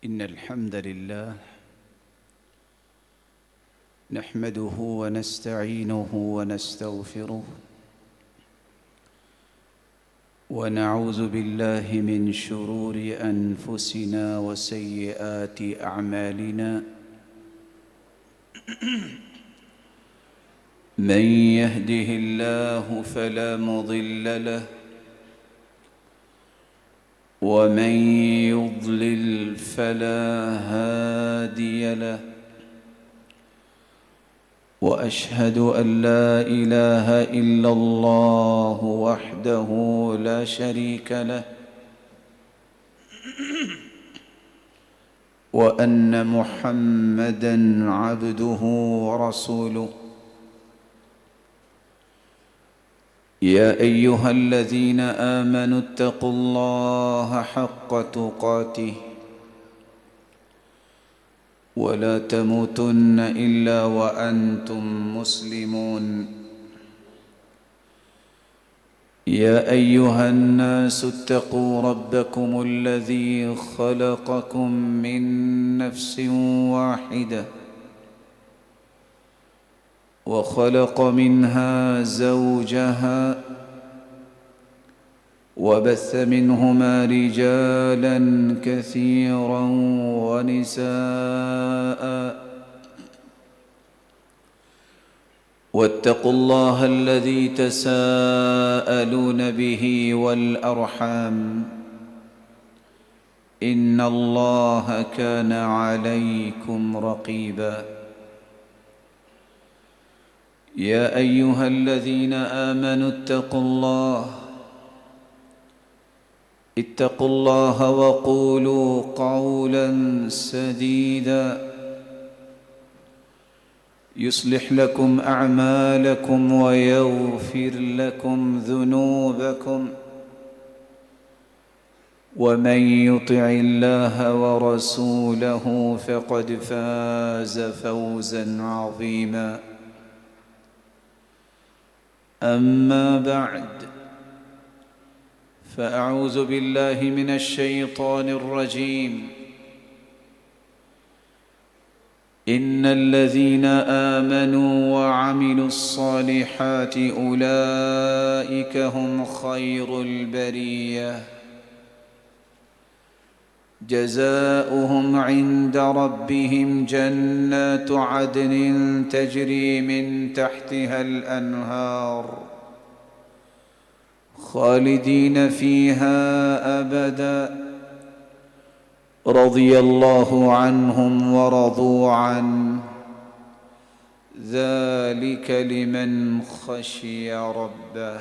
إن الحمد لله نحمده ونستعينه ونستغفره ونعوذ بالله من شرور أنفسنا وسيئات أعمالنا من يهده الله فلا مضل له ومن يضلل فلا هادي له وأشهد أن لا إله إلا الله وحده لا شريك له وأن محمدًا عبده ورسوله يا أيها الذين آمنوا اتقوا الله حق تقاته ولا تموتن إلا وأنتم مسلمون يا أيها الناس اتقوا ربكم الذي خلقكم من نفس واحدة وخلق منها زوجها وبث منهما رجالا كثيرا ونساء واتقوا الله الذي تساءلون به والأرحام إن الله كان عليكم رقيبا يا أيها الذين آمنوا اتقوا الله وقولوا قولا سديدا يصلح لكم أعمالكم ويغفر لكم ذنوبكم ومن يطع الله ورسوله فقد فاز فوزا عظيما أما بعد فأعوذ بالله من الشيطان الرجيم إن الذين آمنوا وعملوا الصالحات أولئك هم خير البرية جزاؤهم عند ربهم جنات عدن تجري من تحتها الأنهار خالدين فيها أبدا رضي الله عنهم ورضوا عنه ذلك لمن خشي ربه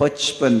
55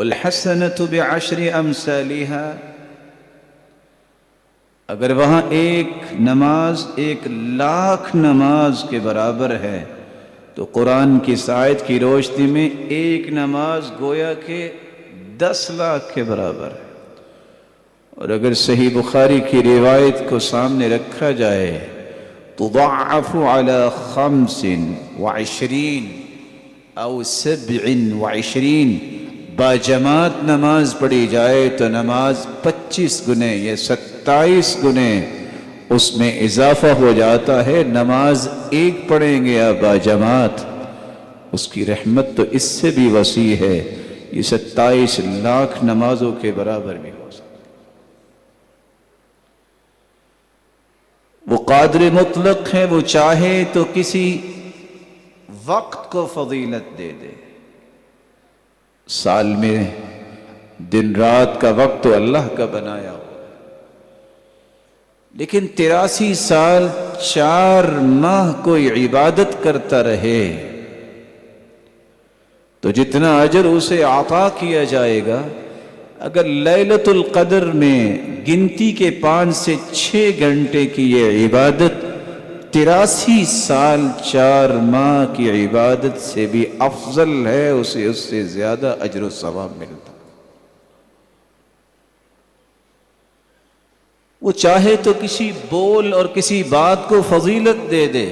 والحسنة بعشر أمثالها، اگر وہاں ایک نماز 1,00,000 نماز کے برابر ہے تو قرآن کی اس آیت کی روشنی میں ایک نماز گویا کہ 10,00,000 کے برابر ہے۔ اور اگر صحیح بخاری کی روایت کو سامنے رکھا جائے تضاعف على 25 او 27 باجماعت نماز پڑھی جائے تو نماز 25 گنے یا 27 گنے اس میں اضافہ ہو جاتا ہے۔ نماز ایک پڑھیں گے یا باجماعت، اس کی رحمت تو اس سے بھی وسیع ہے، یہ 27,00,000 نمازوں کے برابر بھی ہو سکتا ہے۔ وہ قادر مطلق ہے، وہ چاہے تو کسی وقت کو فضیلت دے دے۔ سال میں دن رات کا وقت تو اللہ کا بنایا ہو، لیکن 83 سال 4 ماہ کوئی عبادت کرتا رہے تو جتنا اجر اسے عطا کیا جائے گا، اگر لیلۃ القدر میں گنتی کے 5 سے 6 گھنٹے کی یہ عبادت 83 سال 4 ماہ کی عبادت سے بھی افضل ہے، اسے اس سے زیادہ اجر و ثواب ملتا۔ وہ چاہے تو کسی بول اور کسی بات کو فضیلت دے دے،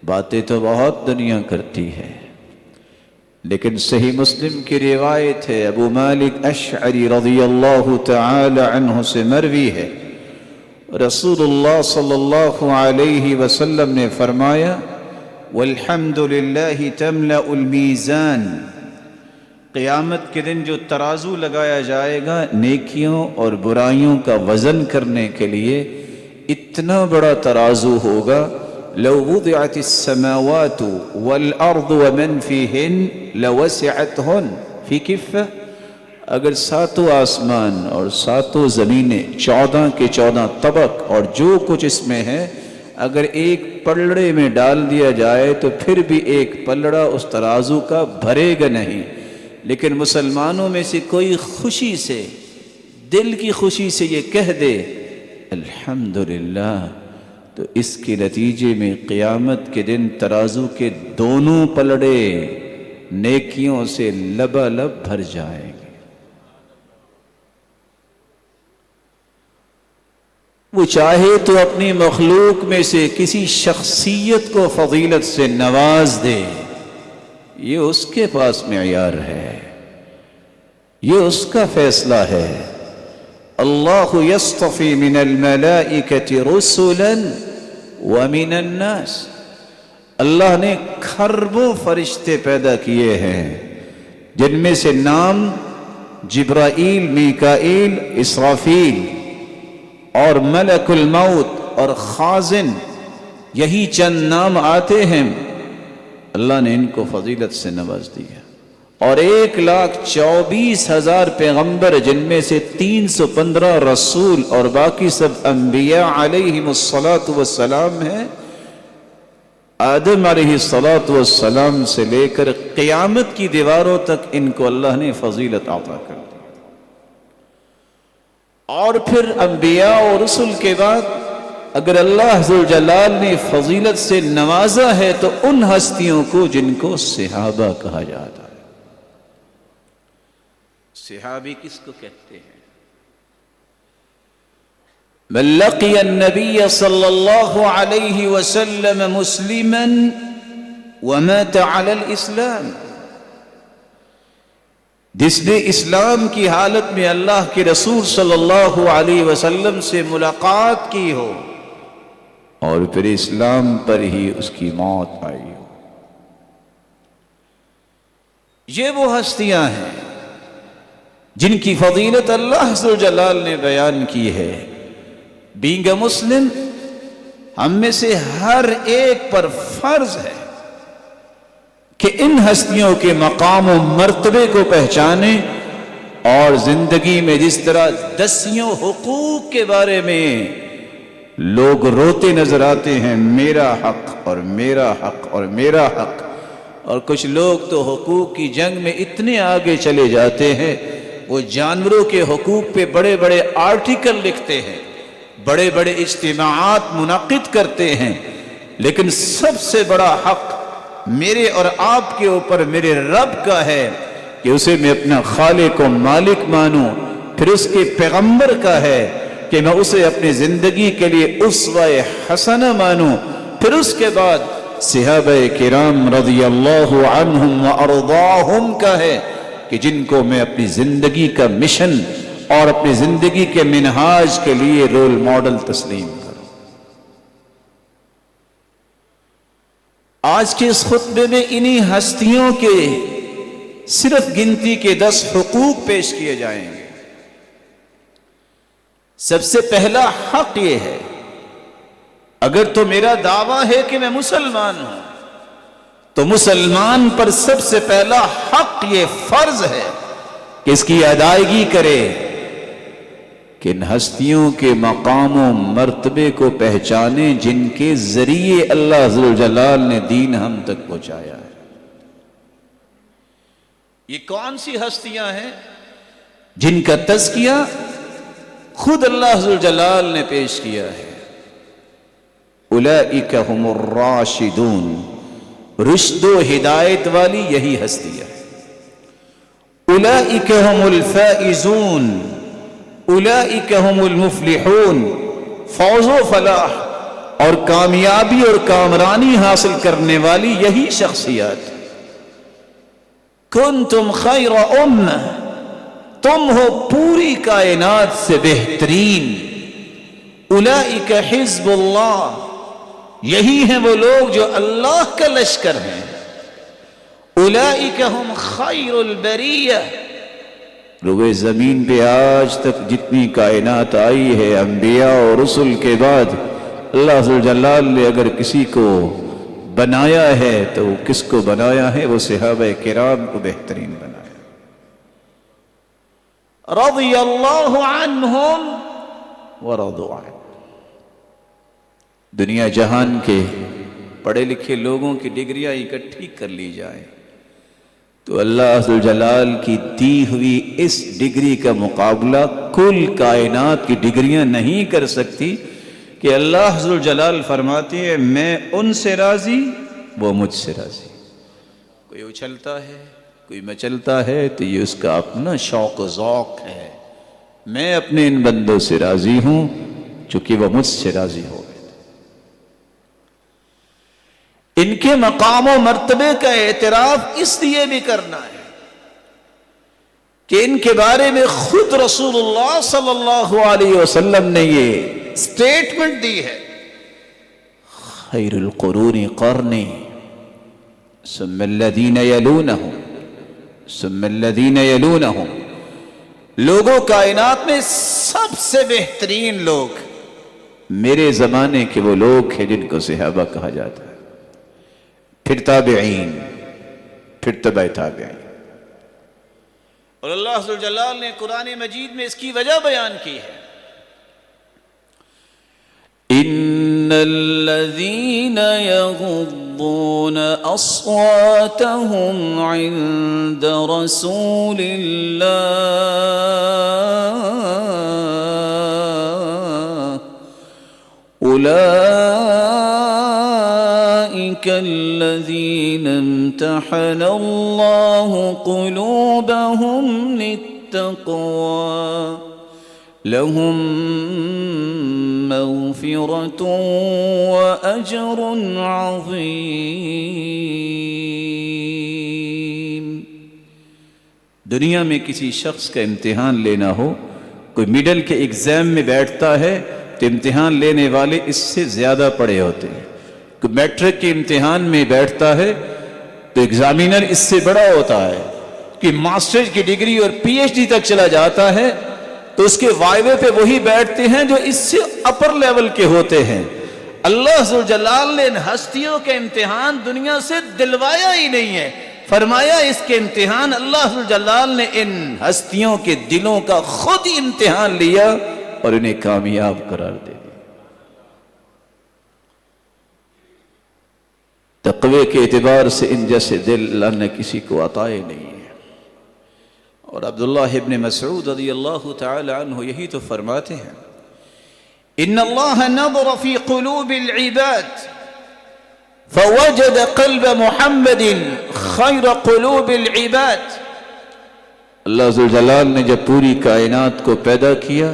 باتیں تو بہت دنیا کرتی ہے، لیکن صحیح مسلم کی روایت ہے، ابو مالک اشعری رضی اللہ تعالی عنہ سے مروی ہے، رسول اللہ صلی اللہ علیہ وسلم نے فرمایا والحمد للہ تملأ المیزان، قیامت کے دن جو ترازو لگایا جائے گا نیکیوں اور برائیوں کا وزن کرنے کے لیے، اتنا بڑا ترازو ہوگا، لو وضعت السماوات والارض ومن فیہن لوسعتہن فی کفہ، اگر 7 آسمان اور 7 زمینیں 14 کے 14 طبق اور جو کچھ اس میں ہے اگر ایک پلڑے میں ڈال دیا جائے تو پھر بھی ایک پلڑا اس ترازو کا بھرے گا نہیں، لیکن مسلمانوں میں سے کوئی خوشی سے، دل کی خوشی سے یہ کہہ دے الحمدللہ، تو اس کے نتیجے میں قیامت کے دن ترازو کے دونوں پلڑے نیکیوں سے لبالب بھر جائیں گے۔ وہ چاہے تو اپنی مخلوق میں سے کسی شخصیت کو فضیلت سے نواز دے، یہ اس کے پاس معیار ہے، یہ اس کا فیصلہ ہے۔ اللہ یصطفی من الملائکۃ رسلا ومن الناس، اللہ نے کھربوں فرشتے پیدا کیے ہیں جن میں سے نام جبرائیل، میکائیل، اسرافیل اور ملک الموت اور خازن، یہی چند نام آتے ہیں، اللہ نے ان کو فضیلت سے نواز دیا۔ اور 1,24,000 پیغمبر جن میں سے 315 رسول اور باقی سب انبیاء علیہم الصلاۃ والسلام ہیں، آدم علیہ الصلاۃ والسلام سے لے کر قیامت کی دیواروں تک ان کو اللہ نے فضیلت عطا کر دی۔ اور پھر انبیاء اور رسل کے بعد اگر اللہ ذوالجلال نے فضیلت سے نوازا ہے تو ان ہستیوں کو جن کو صحابہ کہا جاتا ہے۔ صحابی کس کو کہتے ہیں؟ من لقی النبی صلی اللہ علیہ وسلم مسلما ومات علی الاسلام، جس نے اسلام کی حالت میں اللہ کے رسول صلی اللہ علیہ وسلم سے ملاقات کی ہو اور پھر اسلام پر ہی اس کی موت آئی ہو۔ یہ وہ ہستیاں ہیں جن کی فضیلت اللہ ذوالجلال نے بیان کی ہے۔ بینگ اے مسلم، ہم میں سے ہر ایک پر فرض ہے کہ ان ہستیوں کے مقام و مرتبے کو پہچانے اور زندگی میں جس طرح دسیوں حقوق کے بارے میں لوگ روتے نظر آتے ہیں، میرا حق اور میرا حق اور میرا حق، اور کچھ لوگ تو حقوق کی جنگ میں اتنے آگے چلے جاتے ہیں، وہ جانوروں کے حقوق پہ بڑے بڑے آرٹیکل لکھتے ہیں، بڑے بڑے اجتماعات منعقد کرتے ہیں، لیکن سب سے بڑا حق میرے اور آپ کے اوپر میرے رب کا ہے کہ اسے میں اپنا خالق و مالک مانوں، پھر اس کے پیغمبر کا ہے کہ میں اسے اپنی زندگی کے لیے اسوہ حسنہ مانوں، پھر اس کے بعد صحابہ کرام رضی اللہ عنہم و ارضاہم کا ہے کہ جن کو میں اپنی زندگی کا مشن اور اپنی زندگی کے منہاج کے لیے رول ماڈل تسلیم کروں۔ آج کے اس خطبے میں انہی ہستیوں کے صرف گنتی کے 10 حقوق پیش کیے جائیں گے۔ سب سے پہلا حق یہ ہے، اگر تو میرا دعویٰ ہے کہ میں مسلمان ہوں تو مسلمان پر سب سے پہلا حق یہ فرض ہے کہ اس کی ادائیگی کرے کہ ان ہستیوں کے مقام و مرتبے کو پہچانے جن کے ذریعے اللہ ذوالجلال نے دین ہم تک پہنچایا ہے۔ یہ کون سی ہستیاں ہیں جن کا تذکیہ خود اللہ ذوالجلال نے پیش کیا ہے؟ اولئک هم الراشدون، رشد و ہدایت والی یہی ہستیاں۔ اولئک هم الفائزون، اولئک هم المفلحون، فوز و فلاح اور کامیابی اور کامرانی حاصل کرنے والی یہی شخصیات۔ کنتم خیر امہ، تم ہو پوری کائنات سے بہترین۔ اولئک حزب اللہ، یہی ہیں وہ لوگ جو اللہ کا لشکر ہیں۔ اولئک ہم خیر البریہ، روئے زمین پہ آج تک جتنی کائنات آئی ہے انبیاء اور رسل کے بعد، اللہ ذوالجلال نے اگر کسی کو بنایا ہے تو وہ کس کو بنایا ہے؟ وہ صحابہ کرام کو بہترین بنایا۔ رضی اللہ عنہم ورضوا عنہ۔ دنیا جہان کے پڑھے لکھے لوگوں کی ڈگریاں اکٹھی کر لی جائیں تو اللہ ذوالجلال کی دی ہوئی اس ڈگری کا مقابلہ کل کائنات کی ڈگریاں نہیں کر سکتی کہ اللہ ذوالجلال فرماتے ہیں میں ان سے راضی، وہ مجھ سے راضی۔ کوئی اچھلتا ہے، کوئی مچلتا ہے تو یہ اس کا اپنا شوق و ذوق ہے۔ میں اپنے ان بندوں سے راضی ہوں چونکہ وہ مجھ سے راضی ہو گئے۔ ان کے مقام و مرتبے کا اعتراف اس لیے بھی کرنا ہے کہ ان کے بارے میں خود رسول اللہ صلی اللہ علیہ وسلم نے یہ سٹیٹمنٹ دی ہے، خیر القرون قرنی ثم الذین یلونہم ثم الذین یلونہم۔ لوگوں کائنات میں سب سے بہترین لوگ میرے زمانے کے وہ لوگ ہیں جن کو صحابہ کہا جاتا ہے، پھر تابعین، پھر تبع تابعین۔ اور اللہ ذوالجلال نے قرآن مجید میں اس کی وجہ بیان کی ہے، ان الذین یغضون اصواتهم عند رسول اللہ اولئک الذین امتحن اللہ قلوبهم للتقوی لهم مغفرة وأجر عظیم۔ دنیا میں کسی شخص کا امتحان لینا ہو، کوئی میڈل کے ایگزام میں بیٹھتا ہے تو امتحان لینے والے اس سے زیادہ پڑھے ہوتے ہیں، کوئی میٹرک کے امتحان میں بیٹھتا ہے تو ایگزامینر اس سے بڑا ہوتا ہے، کہ ماسٹر کی ڈگری اور پی ایچ ڈی تک چلا جاتا ہے تو اس کے وائوے پہ وہی بیٹھتے ہیں جو اس سے اپر لیول کے ہوتے ہیں۔ اللہ ذوالجلال نے ان ہستیوں کے امتحان دنیا سے دلوایا ہی نہیں ہے، فرمایا اس کے امتحان اللہ ذوالجلال نے ان ہستیوں کے دلوں کا خود ہی امتحان لیا اور انہیں کامیاب قرار دے دیا۔ تقوی کے اعتبار سے ان جیسے دل اللہ نے کسی کو عطا نہیں ہے۔ اور عبداللہ ابن مسعود رضی اللہ تعالی عنہ یہی تو فرماتے ہیں، ان اللہ نظر فی قلوب العباد فوجد قلب محمد خیر قلوب العباد۔ اللہ ذوالجلال نے جب پوری کائنات کو پیدا کیا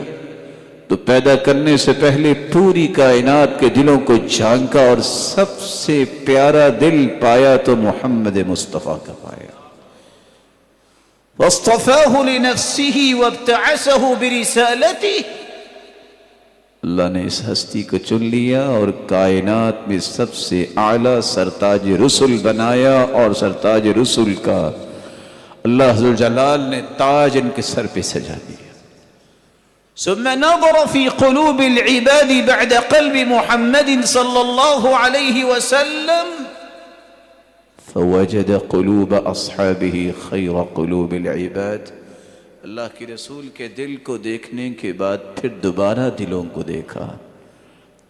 تو پیدا کرنے سے پہلے پوری کائنات کے دلوں کو جھانکا اور سب سے پیارا دل پایا تو محمد مصطفیٰ کا پایا۔ واصطفاہ لنفسہ وابتعثہ برسالتہ، اللہ نے اس ہستی کو چن لیا اور کائنات میں سب سے اعلیٰ سرتاج رسل بنایا، اور سرتاج رسل کا اللہ ذوالجلال نے تاج ان کے سر پہ سجا دیا۔ ثم نظر في قلوب العباد بعد قلب محمد صلی اللہ علیہ وسلم فوجد قلوب اصحابہ خیر قلوب العباد۔ اللہ کے رسول کے دل کو دیکھنے کے بعد پھر دوبارہ دلوں کو دیکھا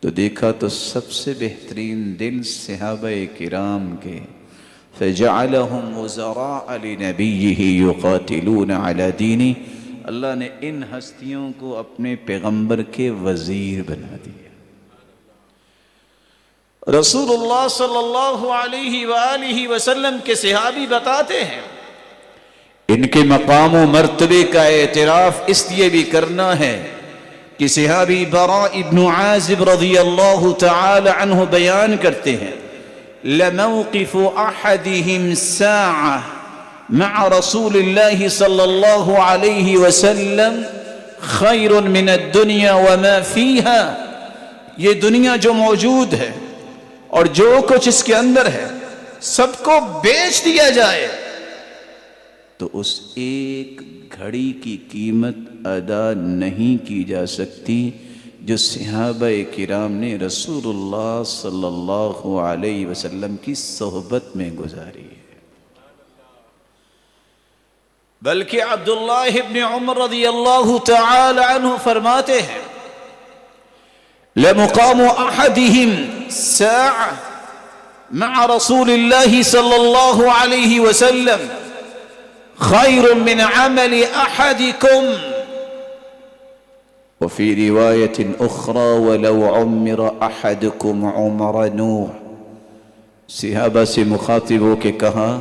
تو دیکھا تو سب سے بہترین دل صحابہ کرام کے، فجعلهم وزراء لنبیہ یقاتلون علی دینہ، اللہ نے ان ہستیوں کو اپنے پیغمبر کے وزیر بنا دیا۔ رسول اللہ صلی اللہ علیہ وآلہ وسلم کے صحابی بتاتے ہیں، ان کے مقام و مرتبے کا اعتراف اس لیے بھی کرنا ہے کہ صحابی براء ابن عازب رضی اللہ تعالی عنہ بیان کرتے ہیں، لموقف احدهم ساعة مع رسول اللہ صلی اللہ علیہ وسلم خیر من الدنیا وما فیها، یہ دنیا جو موجود ہے اور جو کچھ اس کے اندر ہے سب کو بیچ دیا جائے تو اس ایک گھڑی کی قیمت ادا نہیں کی جا سکتی جو صحابہ کرام نے رسول اللہ صلی اللہ علیہ وسلم کی صحبت میں گزاری ہے۔ بلکہ عبداللہ ابن عمر رضی اللہ تعالی عنہ فرماتے ہیں، لمقام احدہم ساعة مع رسول اللہ صلی اللہ علیہ وسلم خیر من عمل احدکم، وفی روایت اخرى ولو عمر احدکم عمر نوح۔ صحابہ سے مخاطب ہو کے کہا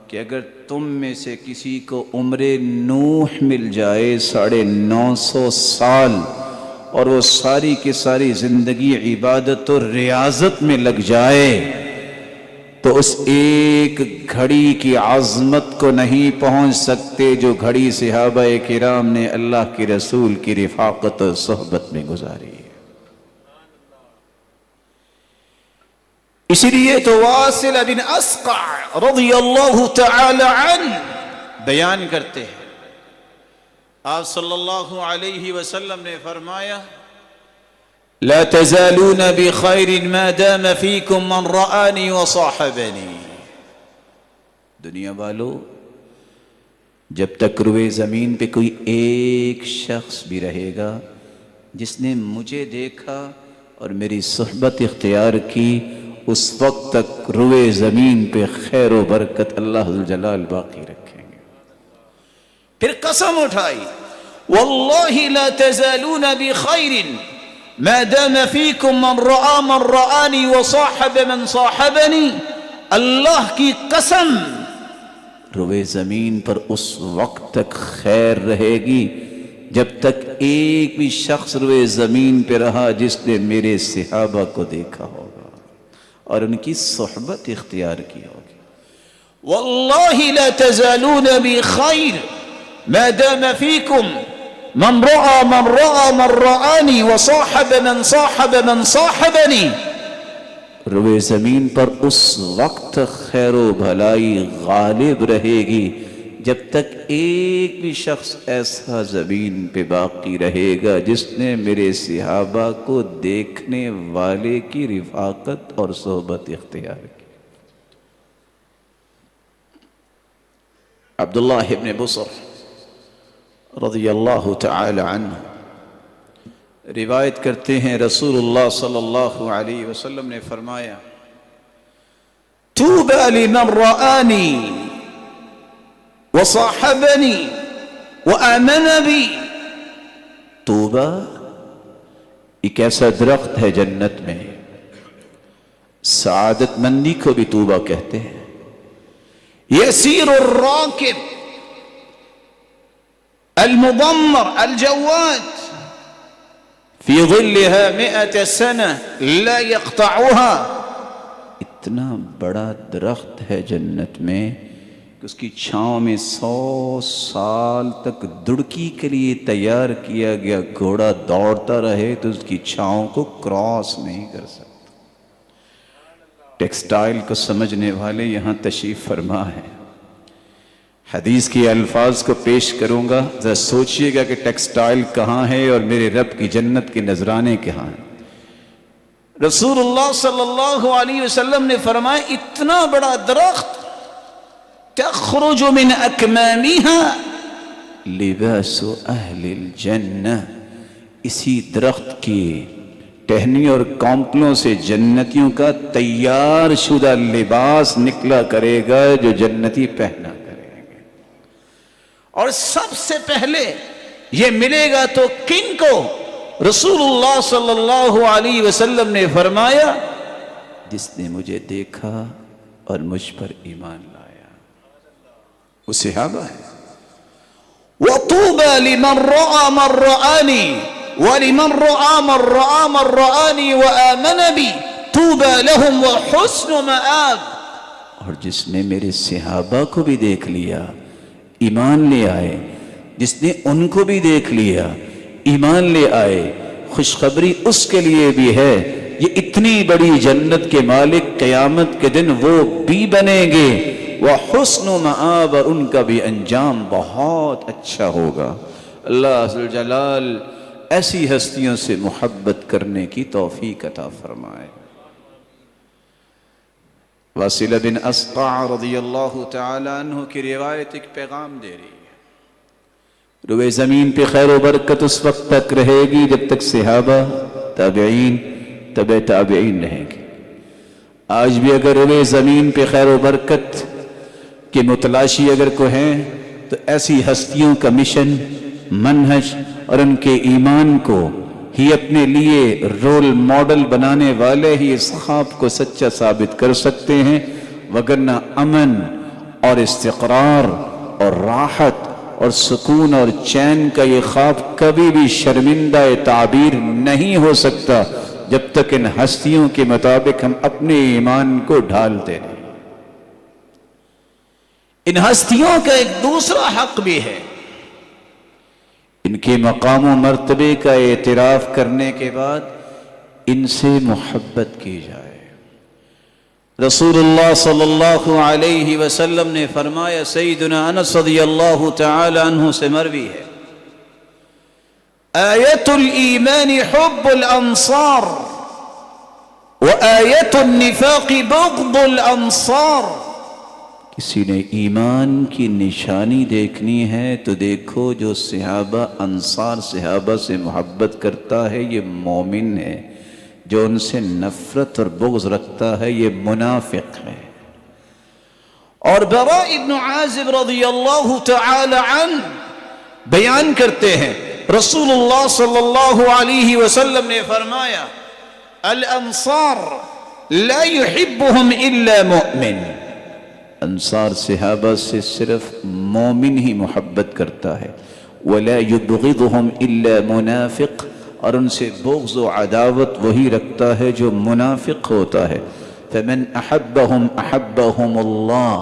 کہ اگر تم میں سے کسی کو عمر نوح مل جائے 950 سال اور وہ ساری کی ساری زندگی عبادت و ریاضت میں لگ جائے تو اس ایک گھڑی کی عظمت کو نہیں پہنچ سکتے جو گھڑی صحابہ کرام نے اللہ کے رسول کی رفاقت و صحبت میں گزاری ہے۔ اسی لیے تو واصل بن اسقع رضی اللہ تعالی عنہ بیان کرتے ہیں، آپ صلی اللہ علیہ وسلم نے فرمایا، لا تزالون بخیر ما دام فیکم من رآنی وصاحبنی۔ دنیا والو، جب تک روئے زمین پہ کوئی ایک شخص بھی رہے گا جس نے مجھے دیکھا اور میری صحبت اختیار کی، اس وقت تک روئے زمین پہ خیر و برکت اللہ ذوالجلال باقی رکھیں گے۔ پھر قسم اٹھائی، واللہ لا تزالون بخیر ما دام فیکم من رآ من رآنی وصاحب من صاحبنی، اللہ کی قسم روئے زمین پر اس وقت تک خیر رہے گی جب تک ایک بھی شخص روئے زمین پہ رہا جس نے میرے صحابہ کو دیکھا ہوگا اور ان کی صحبت اختیار کی ہوگی۔ واللہ لا تزالون بخیر ما دام فیکم من رأى من رأى من رآنی وصاحب من صاحب من صاحبنی، روئے زمین پر اس وقت خیر و بھلائی غالب رہے گی جب تک ایک بھی شخص ایسا زمین پہ باقی رہے گا جس نے میرے صحابہ کو دیکھنے والے کی رفاقت اور صحبت اختیار کی۔ عبداللہ ابن بصر رضی اللہ تعالی عنہ روایت کرتے ہیں، رسول اللہ صلی اللہ علیہ وسلم نے فرمایا، طوبى لمن رآني وصاحبني وآمن بي. طوبى ایک ایسا درخت ہے جنت میں، سعادت مندی کو بھی طوبہ کہتے ہیں. يسير الراكب المضمر الجواد في ظلها 100 سنة لا يقطعها. اتنا بڑا درخت ہے جنت میں کہ اس کی چھاؤں میں 100 سال تک دڑکی کے لیے تیار کیا گیا گھوڑا دوڑتا رہے تو اس کی چھاؤں کو کراس نہیں کر سکتا. ٹیکسٹائل کو سمجھنے والے یہاں تشریف فرما ہے. حدیث کے الفاظ کو پیش کروں گا، ذرا سوچئے گا کہ ٹیکسٹائل کہاں ہے اور میرے رب کی جنت کے نذرانے کہاں ہیں. رسول اللہ صلی اللہ علیہ وسلم نے فرمایا اتنا بڑا درخت تخرج من اکمامها لباس اہل الجنہ، اسی درخت کی ٹہنی اور کونپلوں سے جنتیوں کا تیار شدہ لباس نکلا کرے گا جو جنتی پہنا کریں گے. اور سب سے پہلے یہ ملے گا تو کن کو؟ رسول اللہ صلی اللہ علیہ وسلم نے فرمایا جس نے مجھے دیکھا اور مجھ پر ایمان لایا. وہ صحابہ ہے. وَطُوبَى لِمَنْ رَأَى مَنْ رَآنِي وَلِمَنْ رَآى مَنْ رَآى مَنْ رَآنِي وَآمَنَ بِي طُوبَى لَهُمْ وَحُسْنُ مَآبٍ. اور جس نے میرے صحابہ کو بھی دیکھ لیا ایمان لے آئے، جس نے ان کو بھی دیکھ لیا ایمان لے آئے، خوشخبری اس کے لیے بھی ہے یہ اتنی بڑی جنت کے مالک قیامت کے دن وہ بھی بنیں گے. وَحُسْنُ مَآبٍ، اور ان کا بھی انجام بہت اچھا ہوگا. اللہ ذوالجلال ایسی ہستیوں سے محبت کرنے کی توفیق عطا فرمائے. واصلہ بن اسقع رضی اللہ تعالی عنہ کی روایت ایک پیغام دے رہی ہے. روئے زمین پہ خیر و برکت اس وقت تک رہے گی جب تک صحابہ تابعین تبع تابعین رہیں گے. آج بھی اگر روئے زمین پہ خیر و برکت کے متلاشی اگر کو ہیں تو ایسی ہستیوں کا مشن، منہج اور ان کے ایمان کو ہی اپنے لیے رول ماڈل بنانے والے ہی اس خواب کو سچا ثابت کر سکتے ہیں، وگرنہ امن اور استقرار اور راحت اور سکون اور چین کا یہ خواب کبھی بھی شرمندہ تعبیر نہیں ہو سکتا جب تک ان ہستیوں کے مطابق ہم اپنے ایمان کو ڈھالتے رہیں. ان ہستیوں کا ایک دوسرا حق بھی ہے، ان کے مقام و مرتبے کا اعتراف کرنے کے بعد ان سے محبت کی جائے. رسول اللہ صلی اللہ علیہ وسلم نے فرمایا، سیدنا انس رضی اللہ تعالی عنہ سے مروی ہے، آیت الایمان حب الانصار وآیت النفاق بغض الانصار. کسی نے ایمان کی نشانی دیکھنی ہے تو دیکھو جو صحابہ انصار صحابہ سے محبت کرتا ہے یہ مومن ہے، جو ان سے نفرت اور بغض رکھتا ہے یہ منافق ہے. اور براء ابن عازب رضی اللہ تعالی عنہ بیان کرتے ہیں رسول اللہ صلی اللہ علیہ وسلم نے فرمایا الانصار لا يحبهم الا مؤمن. انصار صحابہ سے صرف مومن ہی محبت کرتا ہے. ولا يبغضهم الا منافق، اور ان سے بغض و عداوت وہی رکھتا ہے جو منافق ہوتا ہے. فمن احبهم احبهم اللہ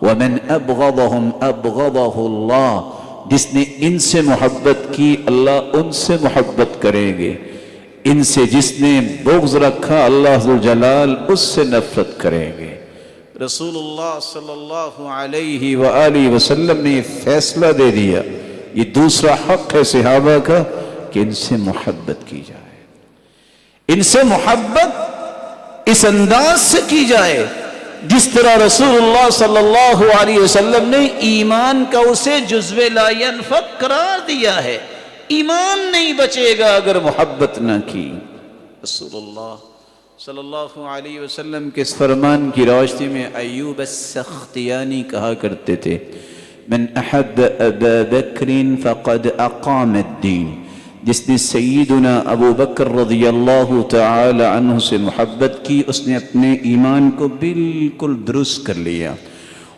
ومن ابغضهم ابغضه اللہ. جس نے ان سے محبت کی اللہ ان سے محبت کریں گے، ان سے جس نے بغض رکھا اللہ ذوالجلال اس سے نفرت کریں گے. رسول اللہ صلی اللہ علیہ وآلہ وسلم نے یہ فیصلہ دے دیا، یہ دوسرا حق ہے صحابہ کا کہ ان سے محبت کی جائے. ان سے محبت اس انداز سے کی جائے جس طرح رسول اللہ صلی اللہ علیہ وسلم نے ایمان کا اسے جزو لا ينفق قرار دیا ہے. ایمان نہیں بچے گا اگر محبت نہ کی. رسول اللہ صلی اللہ علیہ وسلم کے اس فرمان کی روشنی میں ایوب السختیانی کہا کرتے تھے، من احب ابا بکر فقد اقام الدین، جس نے سیدنا ابو بکر رضی اللہ تعالی عنہ سے محبت کی اس نے اپنے ایمان کو بالکل درست کر لیا۔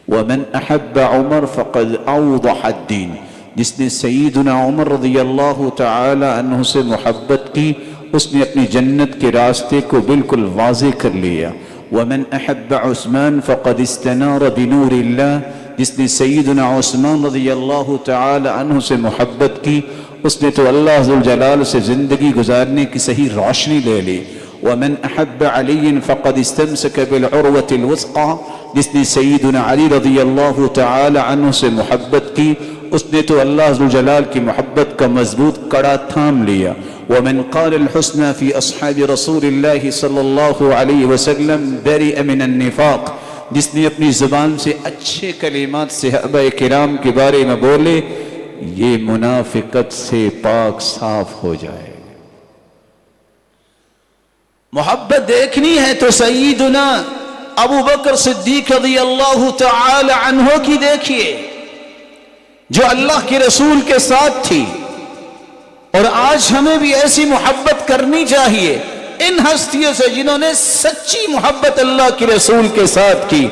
ومن احب عمر فقد اوضح الدین، جس نے سیدنا عمر رضی اللہ تعالی عنہ سے محبت کی اس نے اپنی جنت کے راستے کو بالکل واضح کر لیا۔ ومن احب عثمان فقد استنار بنور اللہ، جس نے سیدنا عثمان رضی اللہ تعالی عنہ سے محبت کی اس نے تو اللہ ذوالجلال سے زندگی گزارنے کی صحیح روشنی لے لی۔ ومن احب علی فقد استمسک بالعروۃ الوثقی، جس نے سیدنا علی رضی اللہ تعالی عنہ سے محبت کی اس نے تو اللہ ذوالجلال کی محبت کا مضبوط کڑا تھام لیا۔ ومن قال الحسنى في اصحاب رسول اللہ صلی اللہ علیہ وسلم برئ من النفاق، جس نے اپنی زبان سے اچھے کلمات صحابہ کرام کے بارے میں بولے یہ منافقت سے پاک صاف ہو جائے۔ محبت دیکھنی ہے تو سیدنا ابو بکر صدیق رضی اللہ تعالی عنہ کی دیکھیے جو اللہ کے رسول کے ساتھ تھی، اور آج ہمیں بھی ایسی محبت کرنی چاہیے ان ہستیوں سے جنہوں نے سچی محبت اللہ کے رسول کے ساتھ کی۔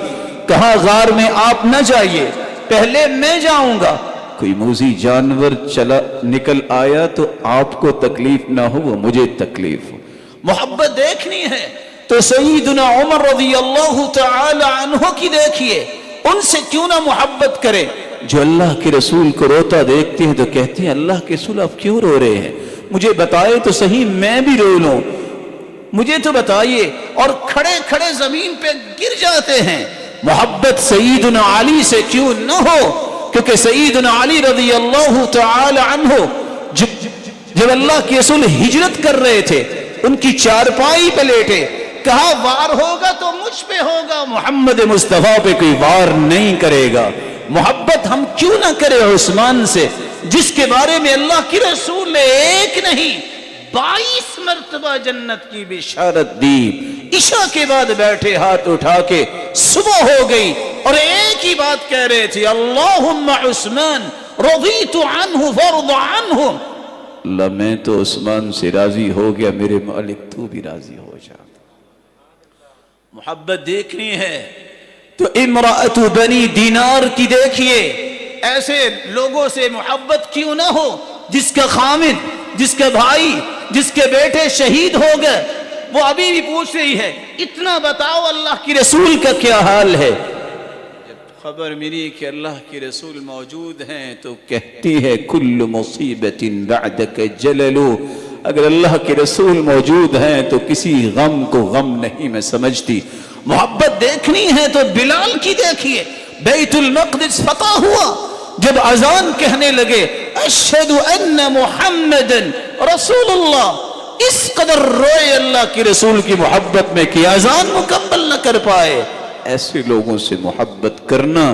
کہا غار میں آپ نہ جائیے، پہلے میں جاؤں گا، کوئی موذی جانور چلا نکل آیا تو آپ کو تکلیف نہ ہو وہ مجھے تکلیف ہو۔ محبت دیکھنی ہے تو سیدنا عمر رضی اللہ تعالی عنہ کی دیکھیے، ان سے کیوں نہ محبت کرے جو اللہ کے رسول کو روتا دیکھتے ہیں تو کہتے ہیں اللہ کے رسول آپ کیوں رو رہے ہیں، مجھے بتائے تو صحیح میں بھی رو لوں، مجھے تو بتائیے، اور کھڑے کھڑے زمین پہ گر جاتے ہیں۔ محبت سیدنا علی سے کیوں نہ ہو، کیونکہ سیدنا علی رضی اللہ تعالی عنہ جب اللہ کے رسول ہجرت کر رہے تھے ان کی چارپائی پہ لیٹے، کہا وار ہوگا تو مجھ پہ ہوگا، محمد مصطفیٰ پہ کوئی وار نہیں کرے گا۔ محبت ہم کیوں نہ کرے عثمان سے جس کے بارے میں اللہ کی رسول نے ایک نہیں 22 مرتبہ جنت کی بشارت دی۔ عشاء کے بعد بیٹھے ہاتھ اٹھا کے صبح ہو گئی اور ایک ہی بات کہہ رہے تھے، اللہم عثمان رضیت عنہ فرض عنہ، اللہ میں تو عثمان سے راضی ہو گیا، میرے مالک تو بھی راضی ہو جا۔ محبت دیکھنی ہے تو امرأۃ بنی دینار کی دیکھیے، ایسے لوگوں سے محبت کیوں نہ ہو جس کا خامد، جس کا بھائی، جس کے بیٹے شہید ہو گئے، وہ ابھی بھی پوچھ رہی ہے اتنا بتاؤ اللہ کی رسول کا کیا حال ہے۔ جب خبر ملی کہ اللہ کے رسول موجود ہیں تو کہتی ہے کل مصیبت بعدک جلل، اگر اللہ کے رسول موجود ہیں تو کسی غم کو غم نہیں میں سمجھتی۔ محبت دیکھنی ہے تو بلال کی دیکھیے، بیت المقدس فتح ہوا، جب اذان کہنے لگے اشہد ان محمد رسول اللہ، اس قدر روئے اللہ کے رسول کی محبت میں کہ اذان مکمل نہ کر پائے۔ ایسے لوگوں سے محبت کرنا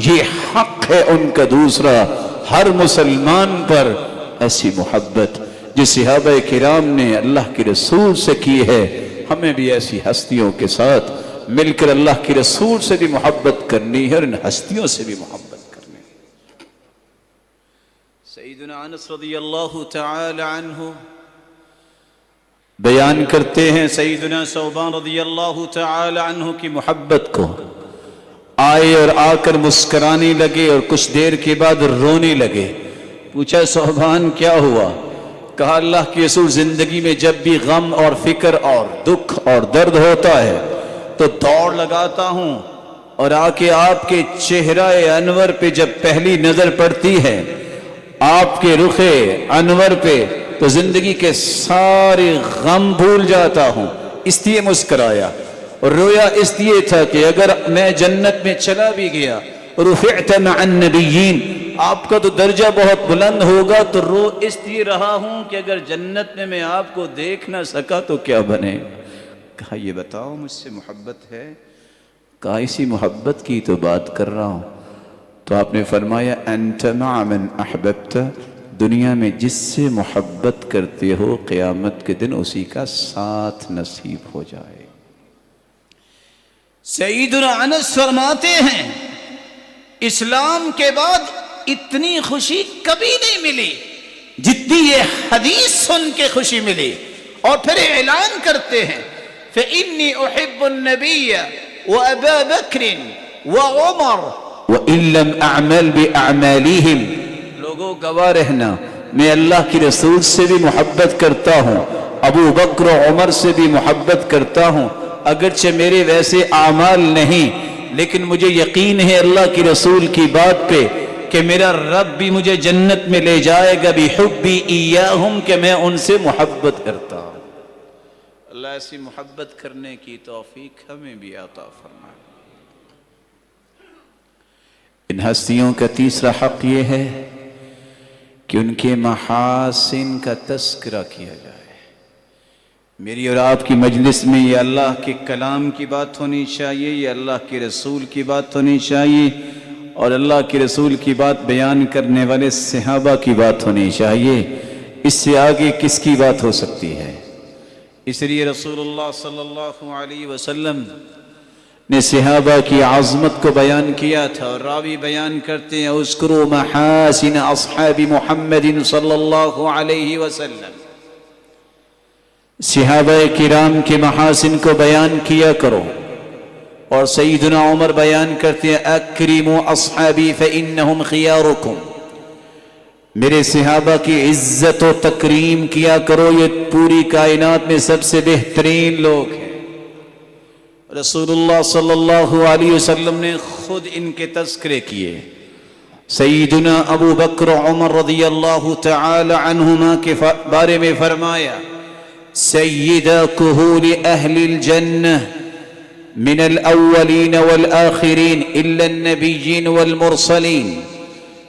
یہ حق ہے ان کا دوسرا، ہر مسلمان پر ایسی محبت جو صحابہ کرام نے اللہ کے رسول سے کی ہے، ہمیں بھی ایسی ہستیوں کے ساتھ مل کر اللہ کے رسول سے بھی محبت کرنی ہے اور ان ہستیوں سے بھی محبت کرنی ہے۔ سیدنا انس رضی اللہ تعالی عنہ بیان کرتے ہیں سیدنا ثوبان رضی اللہ تعالی عنہ کی محبت کو، آئے اور آ کر مسکرانے لگے اور کچھ دیر کے بعد رونے لگے۔ پوچھا ثوبان کیا ہوا؟ کہا اللہ کے رسول زندگی میں جب بھی غم اور فکر اور دکھ اور درد ہوتا ہے تو دوڑ لگاتا ہوں اور آ کے آپ کے چہرہ انور پہ جب پہلی نظر پڑتی ہے، آپ کے رخ انور پہ، تو زندگی کے سارے غم بھول جاتا ہوں، اس لیے مسکرایا اور رویا اس لیے تھا کہ اگر میں جنت میں چلا بھی گیا، رفعت مع النبیین، آپ کا تو درجہ بہت بلند ہوگا، تو رو اس لیے رہا ہوں کہ اگر جنت میں آپ کو دیکھ نہ سکا تو کیا بنے۔ کہا یہ بتاؤ مجھ سے محبت ہے؟ کہا اسی محبت کی تو بات کر رہا ہوں۔ تو آپ نے فرمایا انت مع من احببت، دنیا میں جس سے محبت کرتے ہو قیامت کے دن اسی کا ساتھ نصیب ہو جائے۔ سیدنا انس فرماتے ہیں اسلام کے بعد اتنی خوشی کبھی نہیں ملی جتنی یہ حدیث سن کے خوشی ملی، اور پھر اعلان کرتے ہیں فإنی احب النبی وابا بکر وعمر وإن لم أعمل بأعمالهم۔ لوگوں گواہ رہنا میں اللہ کی رسول سے بھی محبت کرتا ہوں، ابو بکر و عمر سے بھی محبت کرتا ہوں، اگرچہ میرے ویسے اعمال نہیں، لیکن مجھے یقین ہے اللہ کی رسول کی بات پہ کہ میرا رب بھی مجھے جنت میں لے جائے گا بحبی ایاہم، کہ میں ان سے محبت کرتا ہوں۔ اللہ ایسی محبت کرنے کی توفیق ہمیں بھی عطا فرمائے۔ ان ہستیوں کا تیسرا حق یہ ہے کہ ان کے محاسن کا تذکرہ کیا جائے۔ میری اور آپ کی مجلس میں یہ اللہ کے کلام کی بات ہونی چاہیے، یہ اللہ کے رسول کی بات ہونی چاہیے، اور اللہ کے رسول کی بات بیان کرنے والے صحابہ کی بات ہونی چاہیے۔ اس سے آگے کس کی بات ہو سکتی ہے؟ اس لیے رسول اللہ صلی اللہ علیہ وسلم نے صحابہ کی عظمت کو بیان کیا تھا، اور راوی بیان کرتے ہیں اذکروا محاسن اصحاب محمد صلی اللہ علیہ وسلم، صحابہ کرام کے محاسن کو بیان کیا کرو۔ اور سیدنا عمر بیان کرتے ہیں اکرموا اصحابی فانہم خیارکم، میرے صحابہ کی عزت و تکریم کیا کرو، یہ پوری کائنات میں سب سے بہترین لوگ ہیں۔ رسول اللہ صلی اللہ علیہ وسلم نے خود ان کے تذکرے کیے۔ سیدنا ابو بکر عمر رضی اللہ تعالی عنہما کے بارے میں فرمایا سیدہ کہول اہل الجنہ من الاولین والآخرین الا النبیین والمرسلین،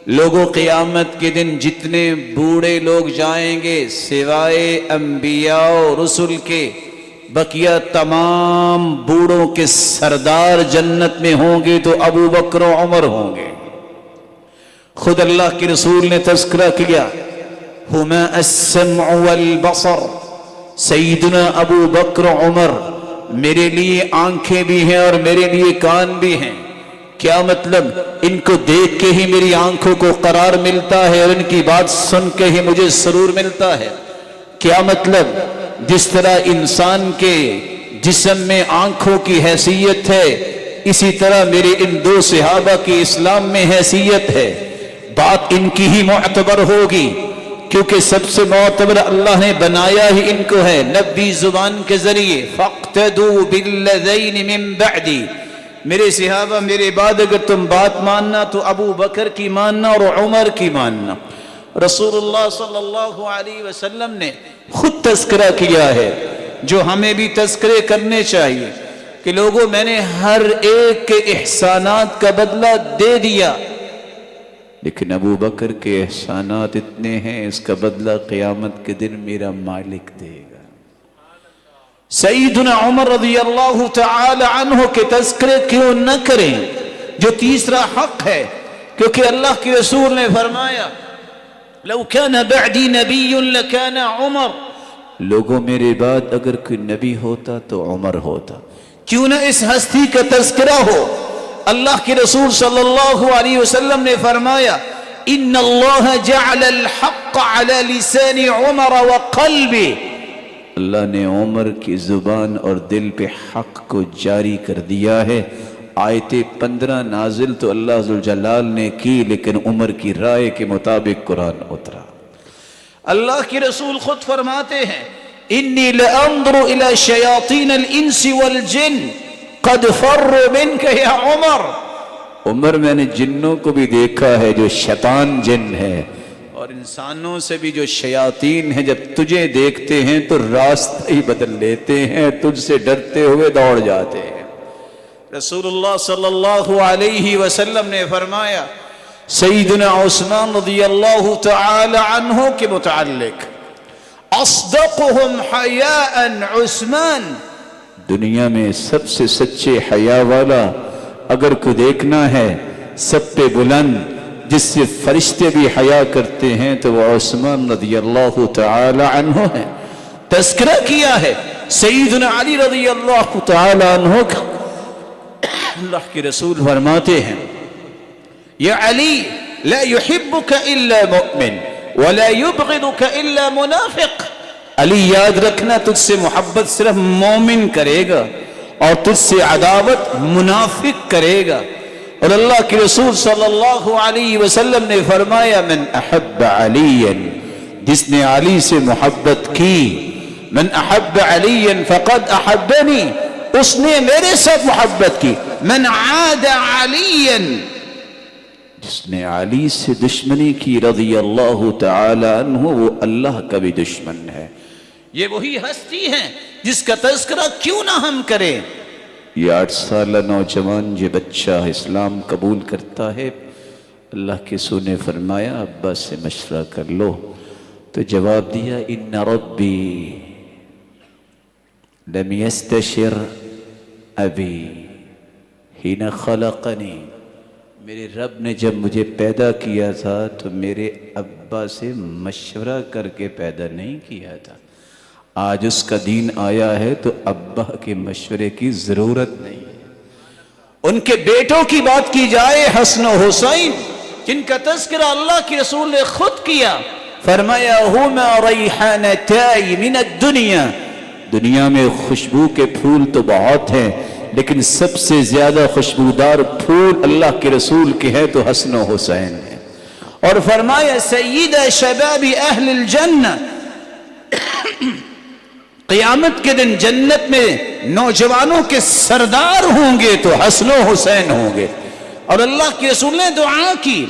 لوگوں قیامت کے دن جتنے بوڑھے لوگ جائیں گے سوائے انبیاء و رسل کے، بقیہ تمام بوڑھوں کے سردار جنت میں ہوں گے تو ابو بکر و عمر ہوں گے۔ خود اللہ کے رسول نے تذکرہ کیا ہما السمع والبصر، سیدنا ابو بکر و عمر میرے لیے آنکھیں بھی ہیں اور میرے لیے کان بھی ہیں۔ کیا مطلب؟ ان کو دیکھ کے ہی میری آنکھوں کو قرار ملتا ہے اور ان کی بات سن کے ہی مجھے سرور ملتا ہے۔ کیا مطلب؟ جس طرح انسان کے جسم میں آنکھوں کی حیثیت ہے، اسی طرح میرے ان دو صحابہ کی اسلام میں حیثیت ہے۔ بات ان کی ہی معتبر ہوگی، کیونکہ سب سے معتبر اللہ نے بنایا ہی ان کو ہے نبی زبان کے ذریعے۔ فَاقْتَدُوا بِالَّذَيْنِ مِن بَعْدِ، میرے صحابہ میرے بعد اگر تم بات ماننا تو ابو بکر کی ماننا اور عمر کی ماننا۔ رسول اللہ صلی اللہ علیہ وسلم نے خود تذکرہ کیا ہے جو ہمیں بھی تذکرے کرنے چاہیے کہ لوگوں میں نے ہر ایک کے احسانات کا بدلہ دے دیا، لیکن ابو بکر کے احسانات اتنے ہیں اس کا بدلہ قیامت کے دن میرا مالک دے گا۔ سیدنا عمر رضی اللہ تعالی عنہ کے تذکرے کیوں نہ کریں جو تیسرا حق ہے؟ کیونکہ اللہ کے رسول نے فرمایا لو كان بعدی نبی لکان عمر، لوگوں میرے بعد اگر کوئی نبی ہوتا تو عمر ہوتا۔ کیوں نہ اس ہستی کا تذکرہ ہو؟ اللہ کے رسول صلی اللہ علیہ وسلم نے فرمایا ان اللہ جعل الحق على لسان عمر وقلبه، اللہ نے عمر کی زبان اور دل پہ حق کو جاری کر دیا ہے۔ آیت 15 نازل تو اللہ ذوالجلال نے کی، لیکن عمر کی رائے کے مطابق قرآن اترا۔ اللہ کے رسول خود فرماتے ہیں انی لانظر الى شیاطین الانس والجن قد فروا منک یا عمر، عمر میں نے جنوں کو بھی دیکھا ہے جو شیطان جن ہے، اور انسانوں سے بھی جو شیاطین ہیں، جب تجھے دیکھتے ہیں تو راستہ ہی بدل لیتے ہیں، تجھ سے ڈرتے ہوئے دوڑ جاتے ہیں۔ رسول اللہ صلی اللہ علیہ وسلم نے فرمایا سیدنا عثمان رضی اللہ تعالی عنہ کے متعلق اصدقهم حیاء عثمان، دنیا میں سب سے سچے حیا والا اگر کو دیکھنا ہے سب پہ بلند جس سے فرشتے بھی حیا کرتے ہیں تو وہ عثمان رضی اللہ تعالی عنہ ہے۔ تذکرہ کیا ہے سیدنا علی رضی اللہ تعالی عنہ کا۔ اللہ کے رسول فرماتے ہیں یا علی لا يحبك الا مؤمن ولا يبغضك الا منافق۔ علی یاد رکھنا تجھ سے محبت صرف مومن کرے گا اور تجھ سے عداوت منافق کرے گا۔ اور اللہ کے رسول صلی اللہ علیہ وسلم نے فرمایا من احب علی، جس نے علی سے محبت کی، من احب علی فقد احبنی، اس نے میرے ساتھ محبت کی، من عاد علی، جس نے علی سے دشمنی کی رضی اللہ تعالی عنہ وہ اللہ کا بھی دشمن ہے۔ یہ وہی ہستی ہے جس کا تذکرہ کیوں نہ ہم کریں۔ یہ 8 سالہ نوجوان جو بچہ اسلام قبول کرتا ہے، اللہ کے رسول نے فرمایا ابا سے مشورہ کر لو، تو جواب دیا ان ربی لم يستشر ابی حين خلقنی، میرے رب نے جب مجھے پیدا کیا تھا تو میرے ابا سے مشورہ کر کے پیدا نہیں کیا تھا۔ آج اس کا دین آیا ہے تو ابا کے مشورے کی ضرورت نہیں ہے۔ ان کے بیٹوں کی بات کی جائے حسن و حسین، جن کا تذکرہ اللہ کے رسول نے خود کیا، فرمایا ہما ریحانتائی من الدنیا، دنیا میں خوشبو کے پھول تو بہت ہیں لیکن سب سے زیادہ خوشبودار پھول اللہ کے رسول کے ہیں تو حسن و حسین ہیں۔ اور فرمایا سیدہ شباب اہل الجنہ، قیامت کے دن جنت میں نوجوانوں کے سردار ہوں گے تو حسن و حسین ہوں گے۔ اور اللہ کے رسول نے دعا کی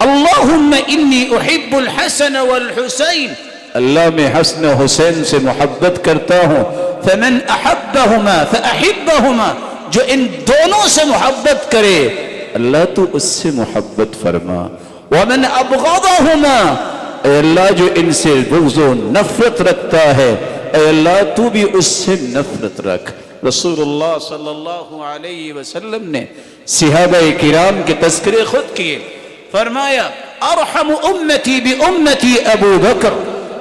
اللہم انی احب الحسن والحسین، اللہ میں حسن و حسین سے محبت کرتا ہوں، فمن احبہما فاحبہما، جو ان دونوں سے محبت کرے اللہ تو اس سے محبت فرما، ومن ابغضہما، اے اللہ جو ان سے بغض و نفرت رکھتا ہے اے اللہ تو بھی اس سے نفرت رکھ۔ رسول اللہ صلی اللہ علیہ وسلم نے صحابہ کرام کے تذکرے خود کیے، فرمایا ارحم امتی بامتی ابو بکر،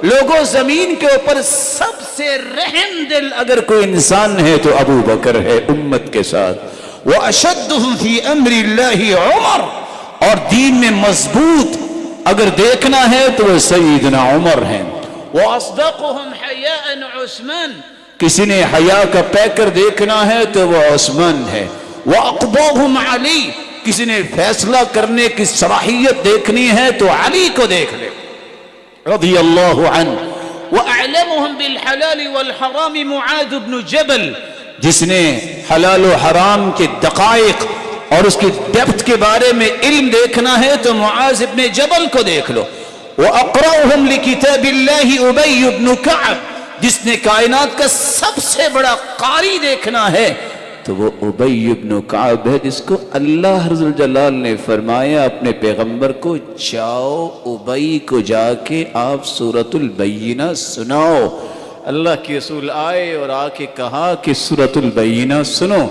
لوگوں زمین کے اوپر سب سے رحم دل اگر کوئی انسان ہے تو ابو بکر ہے امت کے ساتھ، واشدہم فی امر اللہ عمر، اور دین میں مضبوط اگر دیکھنا ہے تو وہ سیدنا عمر ہیں، واصدقہم حیاء عثمان، کسی نے حیا کا پیکر دیکھنا ہے تو وہ عثمان ہے، واقضاہم علی، کسی نے فیصلہ کرنے کی صلاحیت دیکھنی ہے تو علی کو دیکھ لے رضی اللہ عنہ، واعلمہم بالحلال والحرام معاذ بن جبل، جس نے حلال و حرام کے دقائق اور اس کی ڈیپتھ کے بارے میں علم دیکھنا ہے تو معاذ ابن جبل کو دیکھ لو، وَأَقْرَأُهُمْ لِكِتَابِ اللَّهِ أُبَيُّ بْنُ كَعْبٍ، جس نے کائنات کا سب سے بڑا قاری دیکھنا ہے تو وہ ابی بن کعب ہے، جس کو اللہ رضی الجلال نے فرمایا اپنے پیغمبر کو جاؤ ابی کو جا کے آپ سورۃ البینہ سناؤ۔ اللہ کے رسول آئے اور آ کے کہا کہ سورۃ البینہ سنو،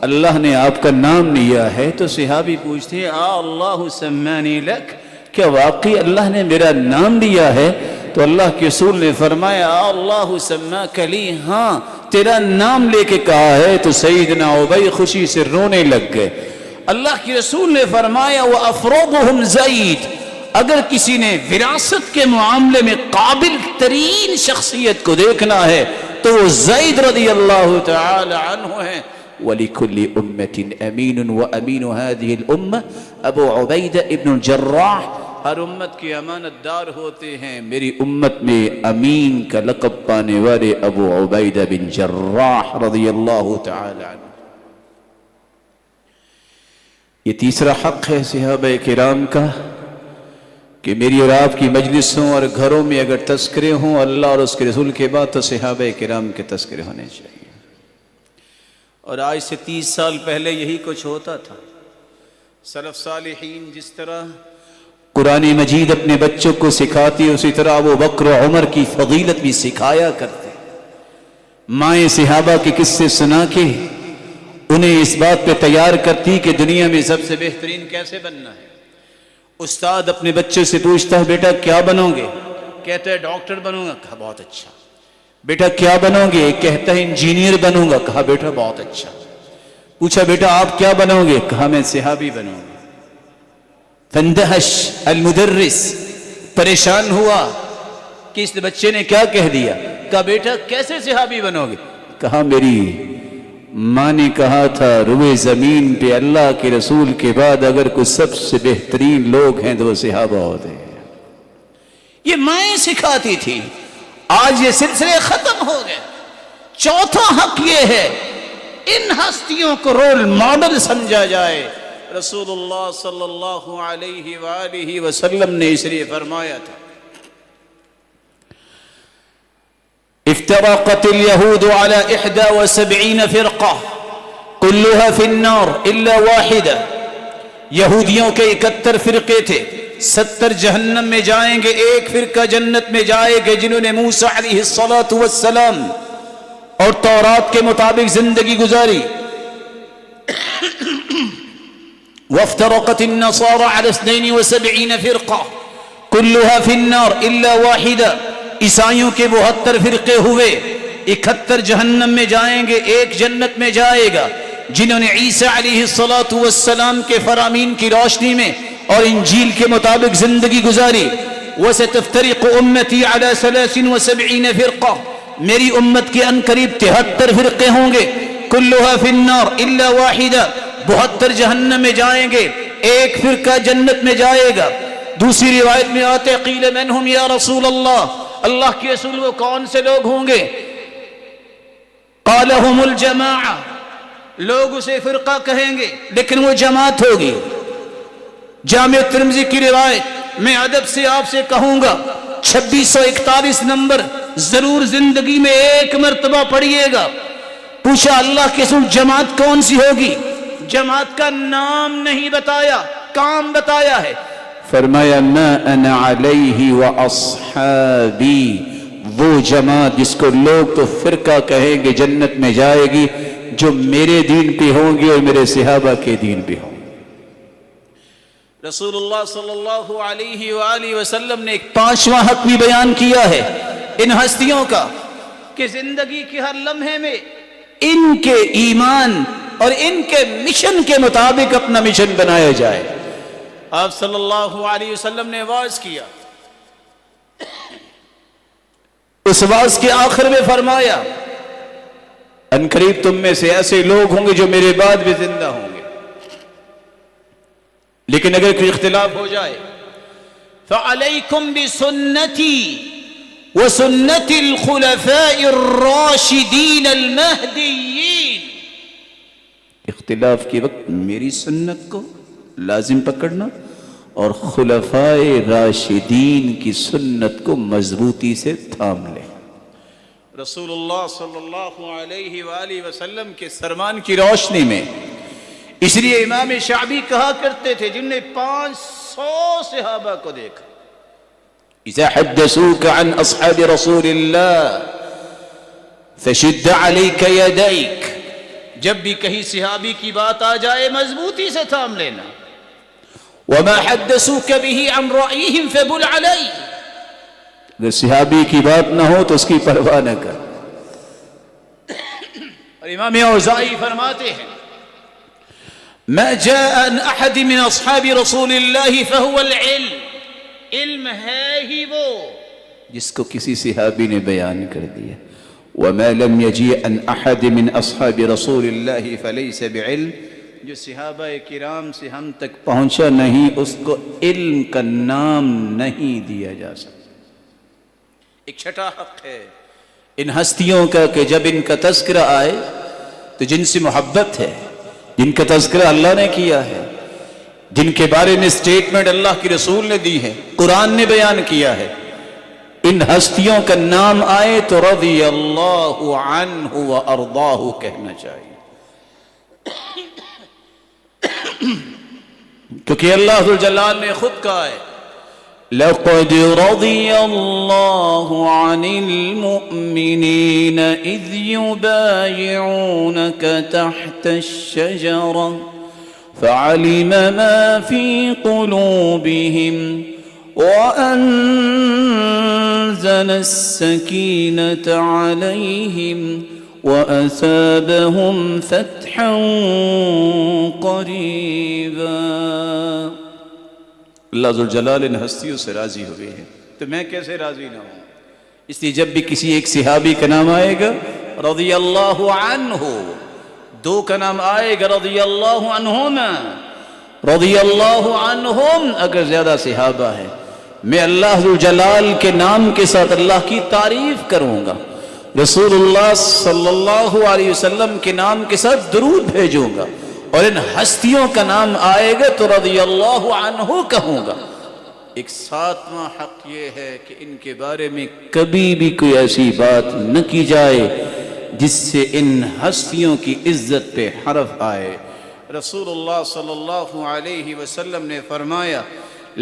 اللہ نے آپ کا نام لیا ہے تو صحابی پوچھتے ہیں اللہ سمانی لک، کیا واقعی اللہ نے میرا نام لیا ہے؟ تو اللہ کے رسول نے فرمایا اللہ سماک لی، ہاں تیرا نام لے کے کہا ہے۔ تو سیدنا ابی خوشی سے رونے لگ گئے۔ اللہ کے رسول نے فرمایا وَأَفْرَضُهُمْ زَيْد، اگر کسی نے وراثت کے معاملے میں قابل ترین شخصیت کو دیکھنا ہے تو وہ زید رضی اللہ تعالی عنہ ہیں۔ وَلِكُلِّ أُمَّةٍ أَمِينٌ وَأَمِينُ هَذِهِ الْأُمَّةِ ابو عبیدہ ابن الجراح، ہر امت کی امانت دار ہوتے ہیں، میری امت میں امین کا لقب پانے والے ابو عبیدہ بن جراح رضی اللہ تعالی عنہ۔ یہ تیسرا حق ہے صحابہ کرام کا کہ میری اور آپ کی مجلسوں اور گھروں میں اگر تذکرے ہوں اللہ اور اس کے رسول کے بعد تو صحابہ کرام کے تذکرے ہونے چاہیے۔ اور آج سے 30 سال پہلے یہی کچھ ہوتا تھا۔ سلف صالحین جس طرح قرآن مجید اپنے بچوں کو سکھاتی اسی طرح ابو بکر و عمر کی فضیلت بھی سکھایا کرتے، مائیں صحابہ کے قصے سنا کے انہیں اس بات پہ تیار کرتی کہ دنیا میں سب سے بہترین کیسے بننا ہے۔ استاد اپنے بچے سے پوچھتا ہے بیٹا کیا بنو گے؟ کہتا ہے ڈاکٹر بنوں گا. کہا بہت اچھا. بیٹا کیا بنو گے؟ کہتا ہے انجینئر بنوں گا. کہا بیٹا بہت اچھا. پوچھا بیٹا آپ کیا بنو گے؟ کہا میں صحابی بنوں گا. فاندہش المدرس، پریشان ہوا کہ اس بچے نے کیا کہہ دیا. کہا بیٹا کیسے صحابی بنو گے؟ کہا میری ماں نے کہا تھا روئے زمین پہ اللہ کے رسول کے بعد اگر کوئی سب سے بہترین لوگ ہیں تو وہ صحابہ ہوتے ہیں. یہ مائیں سکھاتی تھی. آج یہ سلسلے ختم ہو گئے. چوتھا حق یہ ہے ان ہستیوں کو رول ماڈل سمجھا جائے. رسول اللہ صلی اللہ علیہ وآلہ وسلم نے اس لیے فرمایا تھا افترقت اليهود على 71 فرقة كلها في النار الا واحدة. یہودیوں کے 71 فرقے تھے، 70 جہنم میں جائیں گے، ایک فرقہ جنت میں جائے گا جنہوں نے موسیٰ علیہ السلام اور تورات کے مطابق زندگی گزاری. وافترقت النصارى على 72 فرقة كلها في النار الا واحدة. عیسائیوں کے 72 فرقے ہوئے، 71 جہنم میں جائیں گے، ایک جنت میں جائے گا جنہوں نے عیسیٰ علیہ السلام کے فرامین کی روشنی میں اور انجیل کے مطابق زندگی گزاری. وستفترق امتی على 73 فرقة. میری امت کے ان قریب 73 فرقے ہوں گے. كلها في النار الا واحدة. 72 جہنم میں جائیں گے، ایک فرقہ جنت میں جائے گا. دوسری روایت میں آتے قیل منہم یا رسول اللہ، اللہ کے رسول وہ کون سے لوگ ہوں گے؟ قال هم الجماعہ، لوگ اسے فرقہ کہیں گے لیکن وہ جماعت ہوگی. جامع ترمذی کی روایت میں ادب سے آپ سے کہوں گا 2641 نمبر ضرور زندگی میں ایک مرتبہ پڑھیے گا. پوچھا اللہ کے رسول جماعت کون سی ہوگی؟ جماعت کا نام نہیں بتایا، کام بتایا ہے. فرمایا ما انا علیہ و اصحابی، وہ جماعت جس کو لوگ تو فرقہ کہیں گے جنت میں جائے گی، جو میرے دین پہ ہوں گے اور میرے صحابہ کے دین پہ ہوں. رسول اللہ صلی اللہ علیہ وآلہ وسلم نے ایک 5واں حق بھی بیان کیا ہے ان ہستیوں کا کہ زندگی کے ہر لمحے میں ان کے ایمان اور ان کے مشن کے مطابق اپنا مشن بنایا جائے. آپ صلی اللہ علیہ وسلم نے واعظ کیا، اس واعظ کے آخر میں فرمایا ان قریب تم میں سے ایسے لوگ ہوں گے جو میرے بعد بھی زندہ ہوں گے، لیکن اگر کوئی اختلاف ہو جائے فعلیکم بسنتی وسنت الخلفاء الراشدین المہدیین. اختلاف کے وقت میری سنت کو لازم پکڑنا اور خلفائے راشدین کی سنت کو مضبوطی سے تھام لیں. رسول اللہ صلی اللہ علیہ وآلہ وسلم کے فرمان کی روشنی میں اس لیے امام شعبی کہا کرتے تھے جن نے 500 صحابہ کو دیکھا، اذا حدثوك عن اصحاب رسول اللہ فشد عليك يديك، جب بھی کہیں صحابی کی بات آ جائے مضبوطی سے تھام لینا. وما حدثوك به عن رأيهم فبل عليه، اگر صحابی کی بات نہ ہو تو اس کی پرواہ نہ کر. اور امام اوزاعی فرماتے ہیں ما جاء عن احد من اصحاب رسول اللہ فهو العلم، علم ہے ہی وہ جس کو کسی صحابی نے بیان کر دیا. وما لم يجيء عن احد من اصحاب رسول اللہ فليس بعلم، جو صحابہ کرام سے ہم تک پہنچا نہیں اس کو علم کا نام نہیں دیا جا سکتا. ایک چھٹا حق ہے ان ہستیوں کا کہ جب ان کا تذکرہ آئے تو جن سے محبت ہے، جن کا تذکرہ اللہ نے کیا ہے، جن کے بارے میں سٹیٹمنٹ اللہ کی رسول نے دی ہے، قرآن نے بیان کیا ہے، ان ہستیوں کا نام آئے تو رضی اللہ عنہ و ارضاہ کہنا چاہیے. کیونکہ اللہ ذو الجلال نے خود کہا ہے لَقَدْ رَضِيَ اللَّهُ عَنِ الْمُؤْمِنِينَ إِذْ يُبَايِعُونَكَ تَحْتَ الشَّجَرَةِ فعلم ما في قلوبهم وأنزل السكينة عليهم وأثابهم فتحا قريبا. اللہ ذوالجلال ان ہستیوں سے راضی ہوئے ہیں تو میں کیسے راضی نہ ہوں. اس لیے جب بھی کسی ایک صحابی کا نام آئے گا رضی اللہ عنہ، دو کا نام آئے گا رضی اللہ عنہما، رضی اللہ عنہم، اگر زیادہ صحابہ ہے میں اللہ ذوالجلال کے نام کے ساتھ اللہ کی تعریف کروں گا، رسول اللہ صلی اللہ علیہ وسلم کے نام کے ساتھ درود بھیجوں گا، اور ان ہستیوں کا نام آئے گا تو رضی اللہ عنہ کہوں گا. ایک ساتواں حق یہ ہے کہ ان کے بارے میں کبھی بھی کوئی ایسی بات نہ کی جائے جس سے ان ہستیوں کی عزت پہ حرف آئے. رسول اللہ صلی اللہ علیہ وسلم نے فرمایا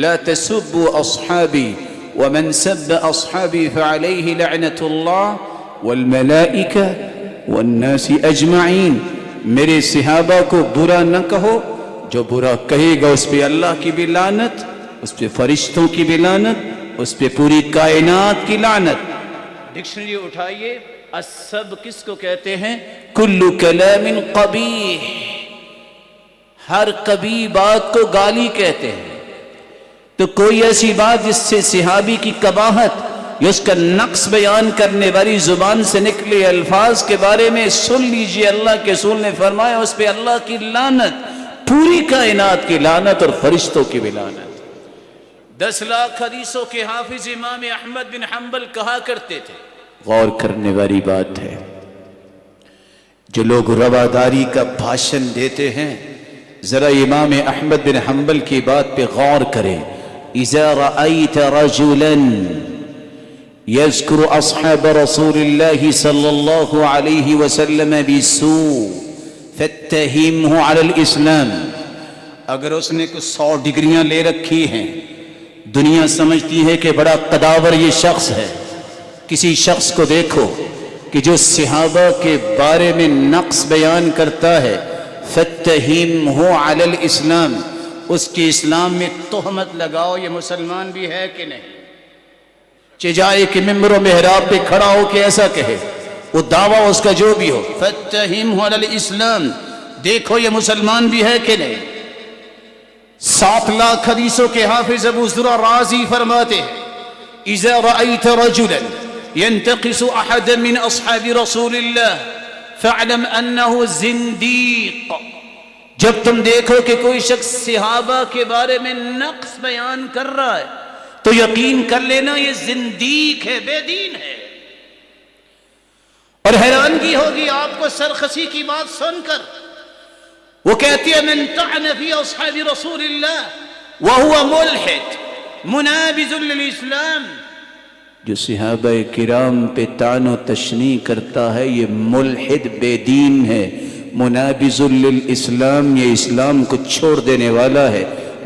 لا تسبوا اصحابی ومن سب اصحابی فعلیہ لعنت اللہ والملائکہ والناس اجمعین. میرے صحابہ کو برا نہ کہو، جو برا کہے گا اس پہ اللہ کی بھی لعنت، اس پہ فرشتوں کی بھی لعنت، اس پہ پوری کائنات کی لعنت. ڈکشنری اٹھائیے، السب کس کو کہتے ہیں؟ کل کلام قبیح، ہر قبیح بات کو گالی کہتے ہیں. تو کوئی ایسی بات جس سے صحابی کی قباحت یا اس کا نقص بیان کرنے والی زبان سے نکلے الفاظ کے بارے میں سن لیجئے، اللہ کے رسول نے فرمایا اس پہ اللہ کی لعنت، پوری کائنات کی لعنت اور فرشتوں کی بھی لعنت. 10 لاکھ حدیثوں کے حافظ امام احمد بن حنبل کہا کرتے تھے، غور کرنے والی بات ہے، جو لوگ رواداری کا بھاشن دیتے ہیں ذرا امام احمد بن حنبل کی بات پہ غور کریں. اذا رأيت رجلا يذكر اصحاب رسول الله صلى الله عليه وسلم بسوء فاتهمه على الاسلام. اگر اس نے کچھ 100 ڈگریاں لے رکھی ہیں، دنیا سمجھتی ہے کہ بڑا قداور یہ شخص ہے، کسی شخص کو دیکھو کہ جو صحابہ کے بارے میں نقص بیان کرتا ہے، فاتہمہ علی الاسلام، اس کے اسلام میں تہمت لگاؤ یہ مسلمان بھی ہے کہ نہیں. چجائے کہ ممبر و محراب پہ کھڑا ہو کے ایسا کہے، وہ دعویٰ اس کا جو بھی ہو، فاتہمہ علی الاسلام، دیکھو یہ مسلمان بھی ہے کہ نہیں. 7 لاکھ حدیثوں کے حافظ ابو ذرہ رازی فرماتے ہیں اذا رأيت رجلا ينتقص احدا من اصحاب رسول اللہ فاعلم انه زندیق. جب تم دیکھو کہ کوئی شخص صحابہ کے بارے میں نقص بیان کر رہا ہے تو یقین کر لینا یہ زندیق ہے، بے دین ہے. اور حیرانگی ہوگی آپ کو سرخسی کی بات سن کر، وہ کہتی ہے من طعن فی اصحاب رسول اللہ وہو ملحد منابذ للاسلام. جو صحابہ کرام پہ طعن و تشنیع کرتا ہے یہ ملحد، بے دین ہے، منابذ للاسلام، یہ اسلام کو چھوڑ دینے والا ہے.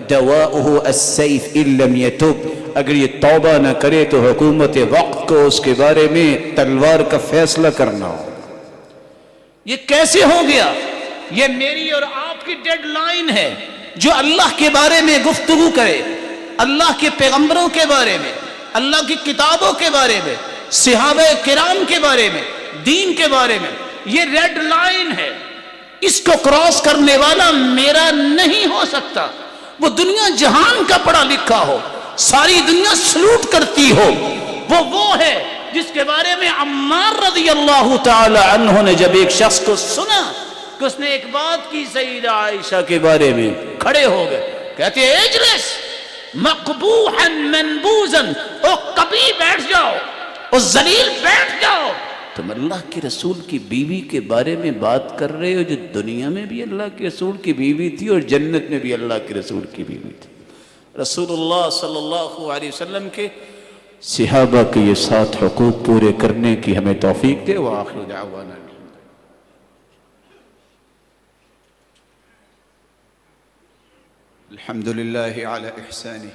دواؤہ السیف ان لم یتب، اگر یہ توبہ نہ کرے تو حکومت وقت کو اس کے بارے میں تلوار کا فیصلہ کرنا ہو. یہ کیسے ہو گیا؟ یہ میری اور آپ کی ڈیڈ لائن ہے. جو اللہ کے بارے میں گفتگو کرے، اللہ کے پیغمبروں کے بارے میں، اللہ کی کتابوں کے بارے میں، صحابہ کرام کے بارے میں، دین کے بارے میں، یہ ریڈ لائن ہے. اس کو کراس کرنے والا میرا نہیں ہو سکتا. وہ دنیا جہان کا پڑھا لکھا ہو، ساری دنیا سلوٹ کرتی ہو، وہ ہے جس کے بارے میں عمار رضی اللہ تعالی عنہ نے جب ایک شخص کو سنا کہ اس نے ایک بات کی سیدہ عائشہ کے بارے میں، کھڑے ہو گئے، کہتے ہیں اجلس مقبوحا منبوذا، او کبھی بیٹھ جاؤ، او ذلیل بیٹھ جاؤ. تم اللہ کے رسول کی بیوی کے بارے میں بات کر رہے ہو جو دنیا میں بھی اللہ کے رسول کی بیوی تھی اور جنت میں بھی اللہ کے رسول کی بیوی تھی. رسول اللہ صلی اللہ علیہ وسلم کے صحابہ کے یہ 7 حقوق پورے کرنے کی ہمیں توفیق دے. وآخر دعوانا الحمد لله على إحسانه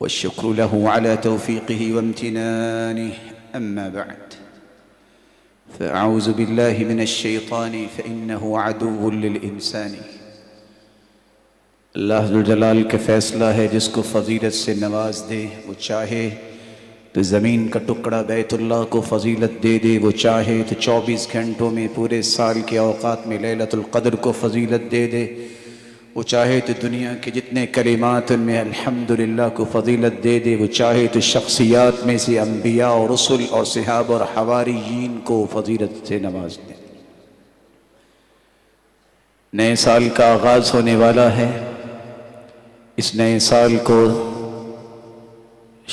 والشكر له على توفيقه وامتنانه. أما بعد فأعوذ بالله من الشيطان فإنه عدو للإنسان۔ اللہ ذوالجلال کا فیصلہ ہے، جس کو فضیلت سے نواز دے وہ چاہے تو زمین کا ٹکڑا بیت اللہ کو فضیلت دے دے، وہ چاہے تو 24 گھنٹوں میں پورے سال کے اوقات میں لیلۃ القدر کو فضیلت دے دے، وہ چاہے تو دنیا کے جتنے کلمات ان میں الحمدللہ کو فضیلت دے دے، وہ چاہے تو شخصیات میں سے انبیاء اور رسل اور صحابہ اور حواریین کو فضیلت سے نواز دے۔ نئے سال کا آغاز ہونے والا ہے۔ اس نئے سال کو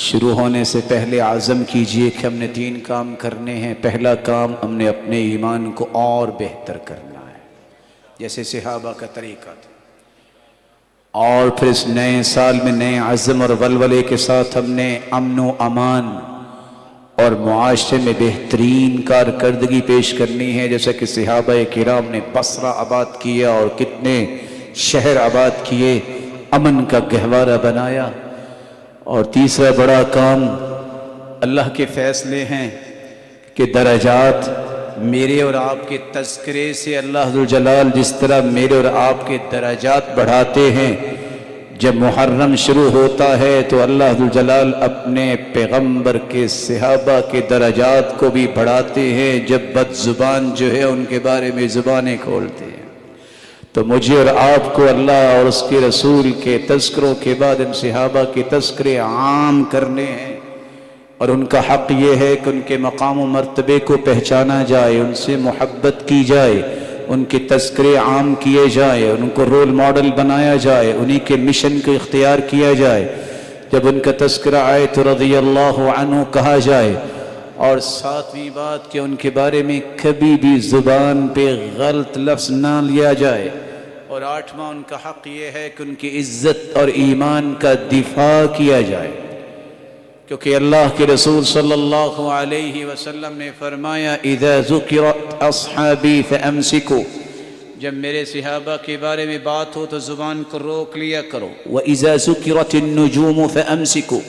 شروع ہونے سے پہلے عزم کیجئے کہ ہم نے 3 کام کرنے ہیں۔ پہلا کام، ہم نے اپنے ایمان کو اور بہتر کرنا ہے، جیسے صحابہ کا طریقہ تھا، اور پھر اس نئے سال میں نئے عزم اور ولولے کے ساتھ ہم نے امن و امان اور معاشرے میں بہترین کارکردگی پیش کرنی ہے، جیسا کہ صحابہ کرام نے بصرہ آباد کیا اور کتنے شہر آباد کیے، امن کا گہوارہ بنایا۔ اور تیسرا بڑا کام، اللہ کے فیصلے ہیں کہ درجات میرے اور آپ کے تذکرے سے اللہ ذوالجلال جس طرح میرے اور آپ کے درجات بڑھاتے ہیں، جب محرم شروع ہوتا ہے تو اللہ ذوالجلال اپنے پیغمبر کے صحابہ کے درجات کو بھی بڑھاتے ہیں، جب بد زبان جو ہے ان کے بارے میں زبانیں کھولتے ہیں۔ تو مجھے اور آپ کو اللہ اور اس کے رسول کے تذکروں کے بعد ان صحابہ کے تذکرے عام کرنے ہیں، اور ان کا حق یہ ہے کہ ان کے مقام و مرتبے کو پہچانا جائے، ان سے محبت کی جائے، ان کے تذکرے عام کیے جائے، ان کو رول ماڈل بنایا جائے، انہی کے مشن کو اختیار کیا جائے۔ جب ان کا تذکرہ آئے تو رضی اللہ عنہ کہا جائے، اور ساتویں بات کہ ان کے بارے میں کبھی بھی زبان پہ غلط لفظ نہ لیا جائے، اور 8واں ان کا حق یہ ہے کہ ان کی عزت اور ایمان کا دفاع کیا جائے، کیونکہ اللہ کے رسول صلی اللہ علیہ وسلم نے فرمایا اذا ذکرت اصحابی فامسکوا، جب میرے صحابہ کے بارے میں بات ہو تو زبان کو روک لیا کرو۔ وَإِذَا ذُكِرَتِ النُّجُومُ فَأَمْسِكُوا،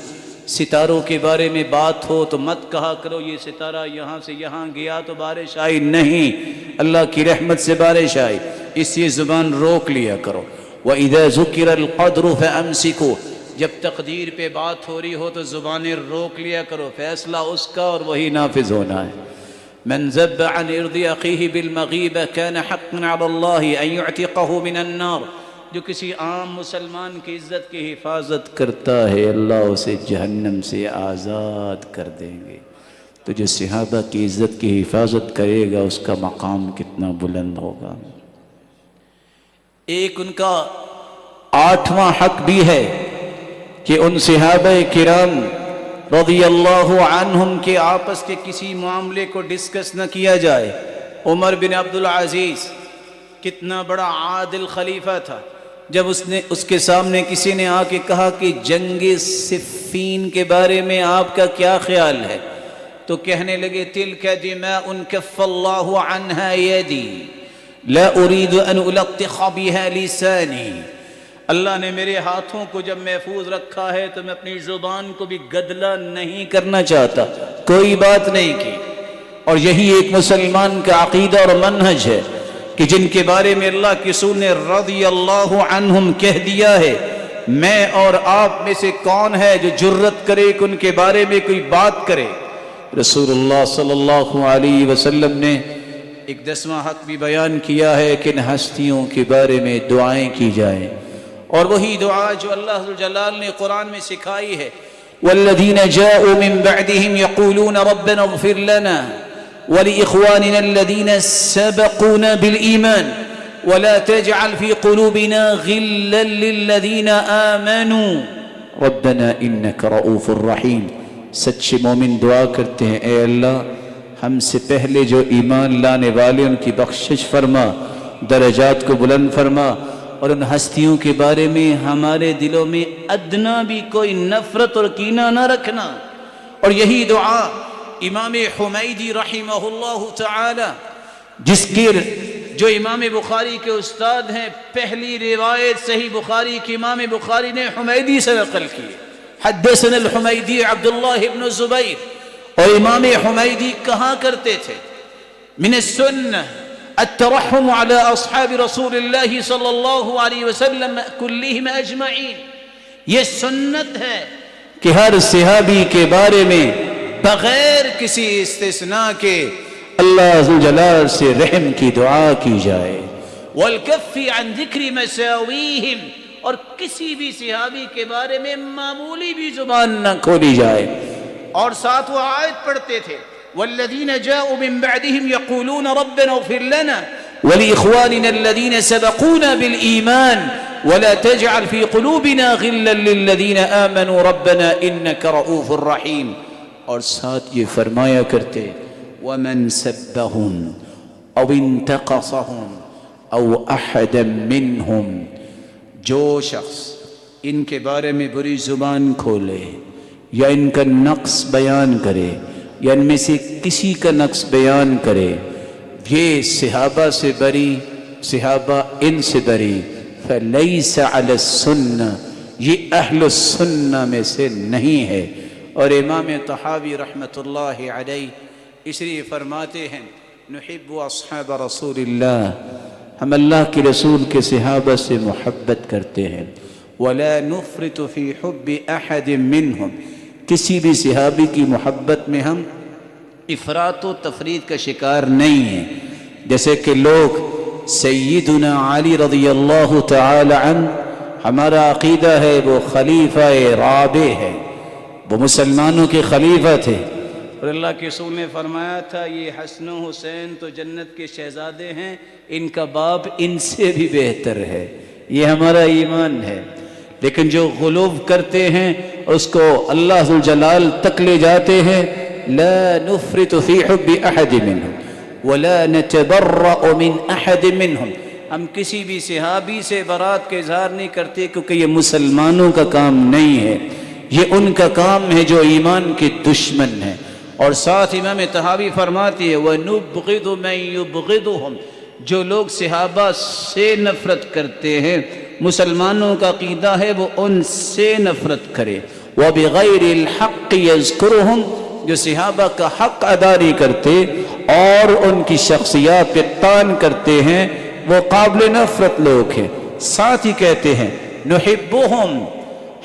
ستاروں کے بارے میں بات ہو تو مت کہا کرو یہ ستارہ یہاں سے یہاں گیا تو بارش آئی، نہیں، اللہ کی رحمت سے بارش آئی، اس لیے زبان روک لیا کرو۔ وَإِذَا ذُكِرَ الْقَدْرُ فَأَمْسِكُوا، جب تقدیر پہ بات ہو رہی ہو تو زبانیں روک لیا کرو، فیصلہ اس کا اور وہی نافذ ہونا ہے۔ من ذب عن ارض اخیہ بالمغیبہ کان حقا علی اللہ ان یعتقہ من النار، جو کسی عام مسلمان کی عزت کی حفاظت کرتا ہے اللہ اسے جہنم سے آزاد کر دیں گے۔ تو جو صحابہ کی عزت کی حفاظت کرے گا اس کا مقام کتنا بلند ہوگا۔ ایک ان کا 8واں حق بھی ہے کہ ان صحابہ کرام رضی اللہ عنہم کے آپس کے کسی معاملے کو ڈسکس نہ کیا جائے۔ عمر بن عبدالعزیز کتنا بڑا عادل خلیفہ تھا، جب اس کے سامنے کسی نے آ کے کہا کہ جنگ صفین کے بارے میں آپ کا کیا خیال ہے، تو کہنے لگے تلک دماء کف اللہ عنہا یدی لا اريد ان الطخ بها لسانی، اللہ نے میرے ہاتھوں کو جب محفوظ رکھا ہے تو میں اپنی زبان کو بھی گدلا نہیں کرنا چاہتا، کوئی بات نہیں کی۔ اور یہی ایک مسلمان کا عقیدہ اور منہج ہے کہ جن کے بارے میں اللہ کے رسول نے رضی اللہ عنہم کہہ دیا ہے، میں اور آپ میں سے کون ہے جو جرت کرے کہ ان کے بارے میں کوئی بات کرے۔ رسول اللہ صلی اللہ علیہ وسلم نے ایک 10واں حق بھی بیان کیا ہے کہ ان ہستیوں کے بارے میں دعائیں کی جائیں، اور وہی دعا جو اللہ ذوالجلال نے قرآن میں سکھائی ہے، والذین جاءوا من بعدهم يقولون ربنا اغفر لنا ولإخواننا الذين سبقونا بالإيمان ولا تجعل في قلوبنا غلا للذين آمنوا ربنا إنك رؤوف رحيم۔ سچے مومن دعا کرتے ہیں، اے اللہ ہم سے پہلے جو ایمان لانے والے ان کی بخشش فرما، درجات کو بلند فرما، اور ان ہستیوں کے بارے میں ہمارے دلوں میں ادنا بھی کوئی نفرت اور کینہ نہ رکھنا۔ اور یہی دعا امام حمیدی رحمہ اللہ تعالی، جو امام بخاری کے استاد ہیں، پہلی روایت صحیح بخاری کی امام بخاری نے حمیدی سے نقل کی، حدثنا الحمیدی عبداللہ بن زبیر۔ اور امام حمیدی کہا کرتے تھے من السنة الترحم على أصحاب رسول الله صلى الله عليه وسلم كلهم أجمعين. یہ سنت ہے کہ ہر صحابی کے بارے میں بغیر کسی استثناء کے اللہ عز و جلال سے رحم کی دعا کی جائے. والکف عن ذکر مساویہم، اور کسی بھی صحابی کے بارے میں معمولی بھی زبان نہ کھولی جائے. اور ساتھ وہ آیت پڑھتے تھے والذین جاءوا من بعدهم يقولون ربنا اغفر لنا ولإخواننا الذين سبقونا بالإيمان ولا تجعل في قلوبنا غلا للذين آمنوا ربنا إنك رؤوف رحيم. اور ساتھ یہ فرمایا کرتے ومن سبهم او انتقصهم او احدا منهم، جو شخص ان کے بارے میں بری زبان کھولے یا ان کا نقص بیان کرے یا ان میں سے کسی کا نقص بیان کرے، یہ صحابہ سے بری، صحابہ ان سے بری، فلیس علی السنہ، یہ اہل السنہ میں سے نہیں ہے. اور امام طحاوی رحمۃ اللہ علیہ اس لیے فرماتے ہیں نحب اصحاب رسول اللہ، ہم اللہ کے رسول کے صحابہ سے محبت کرتے ہیں. ولا نفرط فی حب احد منہم، کسی بھی صحابی کی محبت میں ہم افراط و تفرید کا شکار نہیں ہیں. جیسے کہ لوگ سیدنا علی رضی اللہ تعالی عنہ، ہمارا عقیدہ ہے وہ خلیفہ رابع ہے، وہ مسلمانوں کے خلیفہ تھے. اور اللہ کے رسول نے فرمایا تھا یہ حسن و حسین تو جنت کے شہزادے ہیں، ان کا باپ ان سے بھی بہتر ہے. یہ ہمارا ایمان ہے. لیکن جو غلو کرتے ہیں اس کو اللہ ذو الجلال تک لے جاتے ہیں. لا نفرط فی حب احد منہم ولا نتبرأ من احد منہم، ہم کسی بھی صحابی سے برات کے اظہار نہیں کرتے کیونکہ یہ مسلمانوں کا کام نہیں ہے، یہ ان کا کام ہے جو ایمان کے دشمن ہیں. اور ساتھ امام طحاوی فرماتی ہے وَنُبْغِضُ مَن يُبْغِضُهُمْ، جو لوگ صحابہ سے نفرت کرتے ہیں مسلمانوں کا عقیدہ ہے وہ ان سے نفرت کرے. وَبِغَيْرِ الْحَقِّ يَذْكُرُهُمْ، جو صحابہ کا حق ادا نہیں کرتے اور ان کی شخصیات پہ طعن کرتے ہیں وہ قابل نفرت لوگ ہیں. ساتھ ہی کہتے ہیں نحبهم،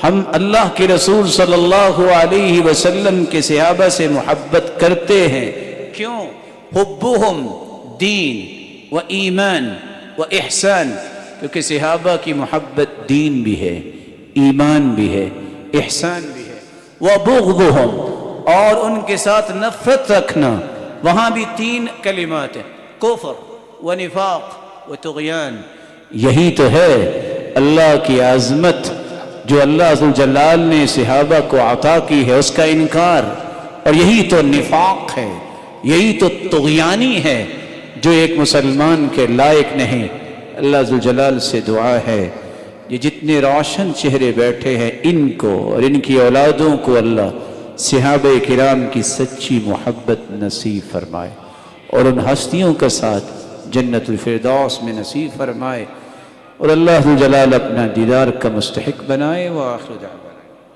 ہم اللہ کے رسول صلی اللہ علیہ وسلم کے صحابہ سے محبت کرتے ہیں. کیوں؟ حبهم دین و ایمان و احسان، کیونکہ صحابہ کی محبت دین بھی ہے، ایمان بھی ہے، احسان بھی ہے. وبغضهم، اور ان کے ساتھ نفرت رکھنا، وہاں بھی تین کلمات ہیں، کفر و نفاق و طغیان. یہی تو ہے اللہ کی عظمت جو اللہ ذو الجلال نے صحابہ کو عطا کی ہے، اس کا انکار. اور یہی تو نفاق ہے، یہی تو طغیانی ہے جو ایک مسلمان کے لائق نہیں. اللہ ذو الجلال سے دعا ہے یہ جتنے روشن چہرے بیٹھے ہیں ان کو اور ان کی اولادوں کو اللہ صحابہ کرام کی سچی محبت نصیب فرمائے اور ان ہستیوں کا ساتھ جنت الفردوس میں نصیب فرمائے اور اللہ ذو الجلال اپنا دیدار کا مستحق بنائے. وآخر دعوانا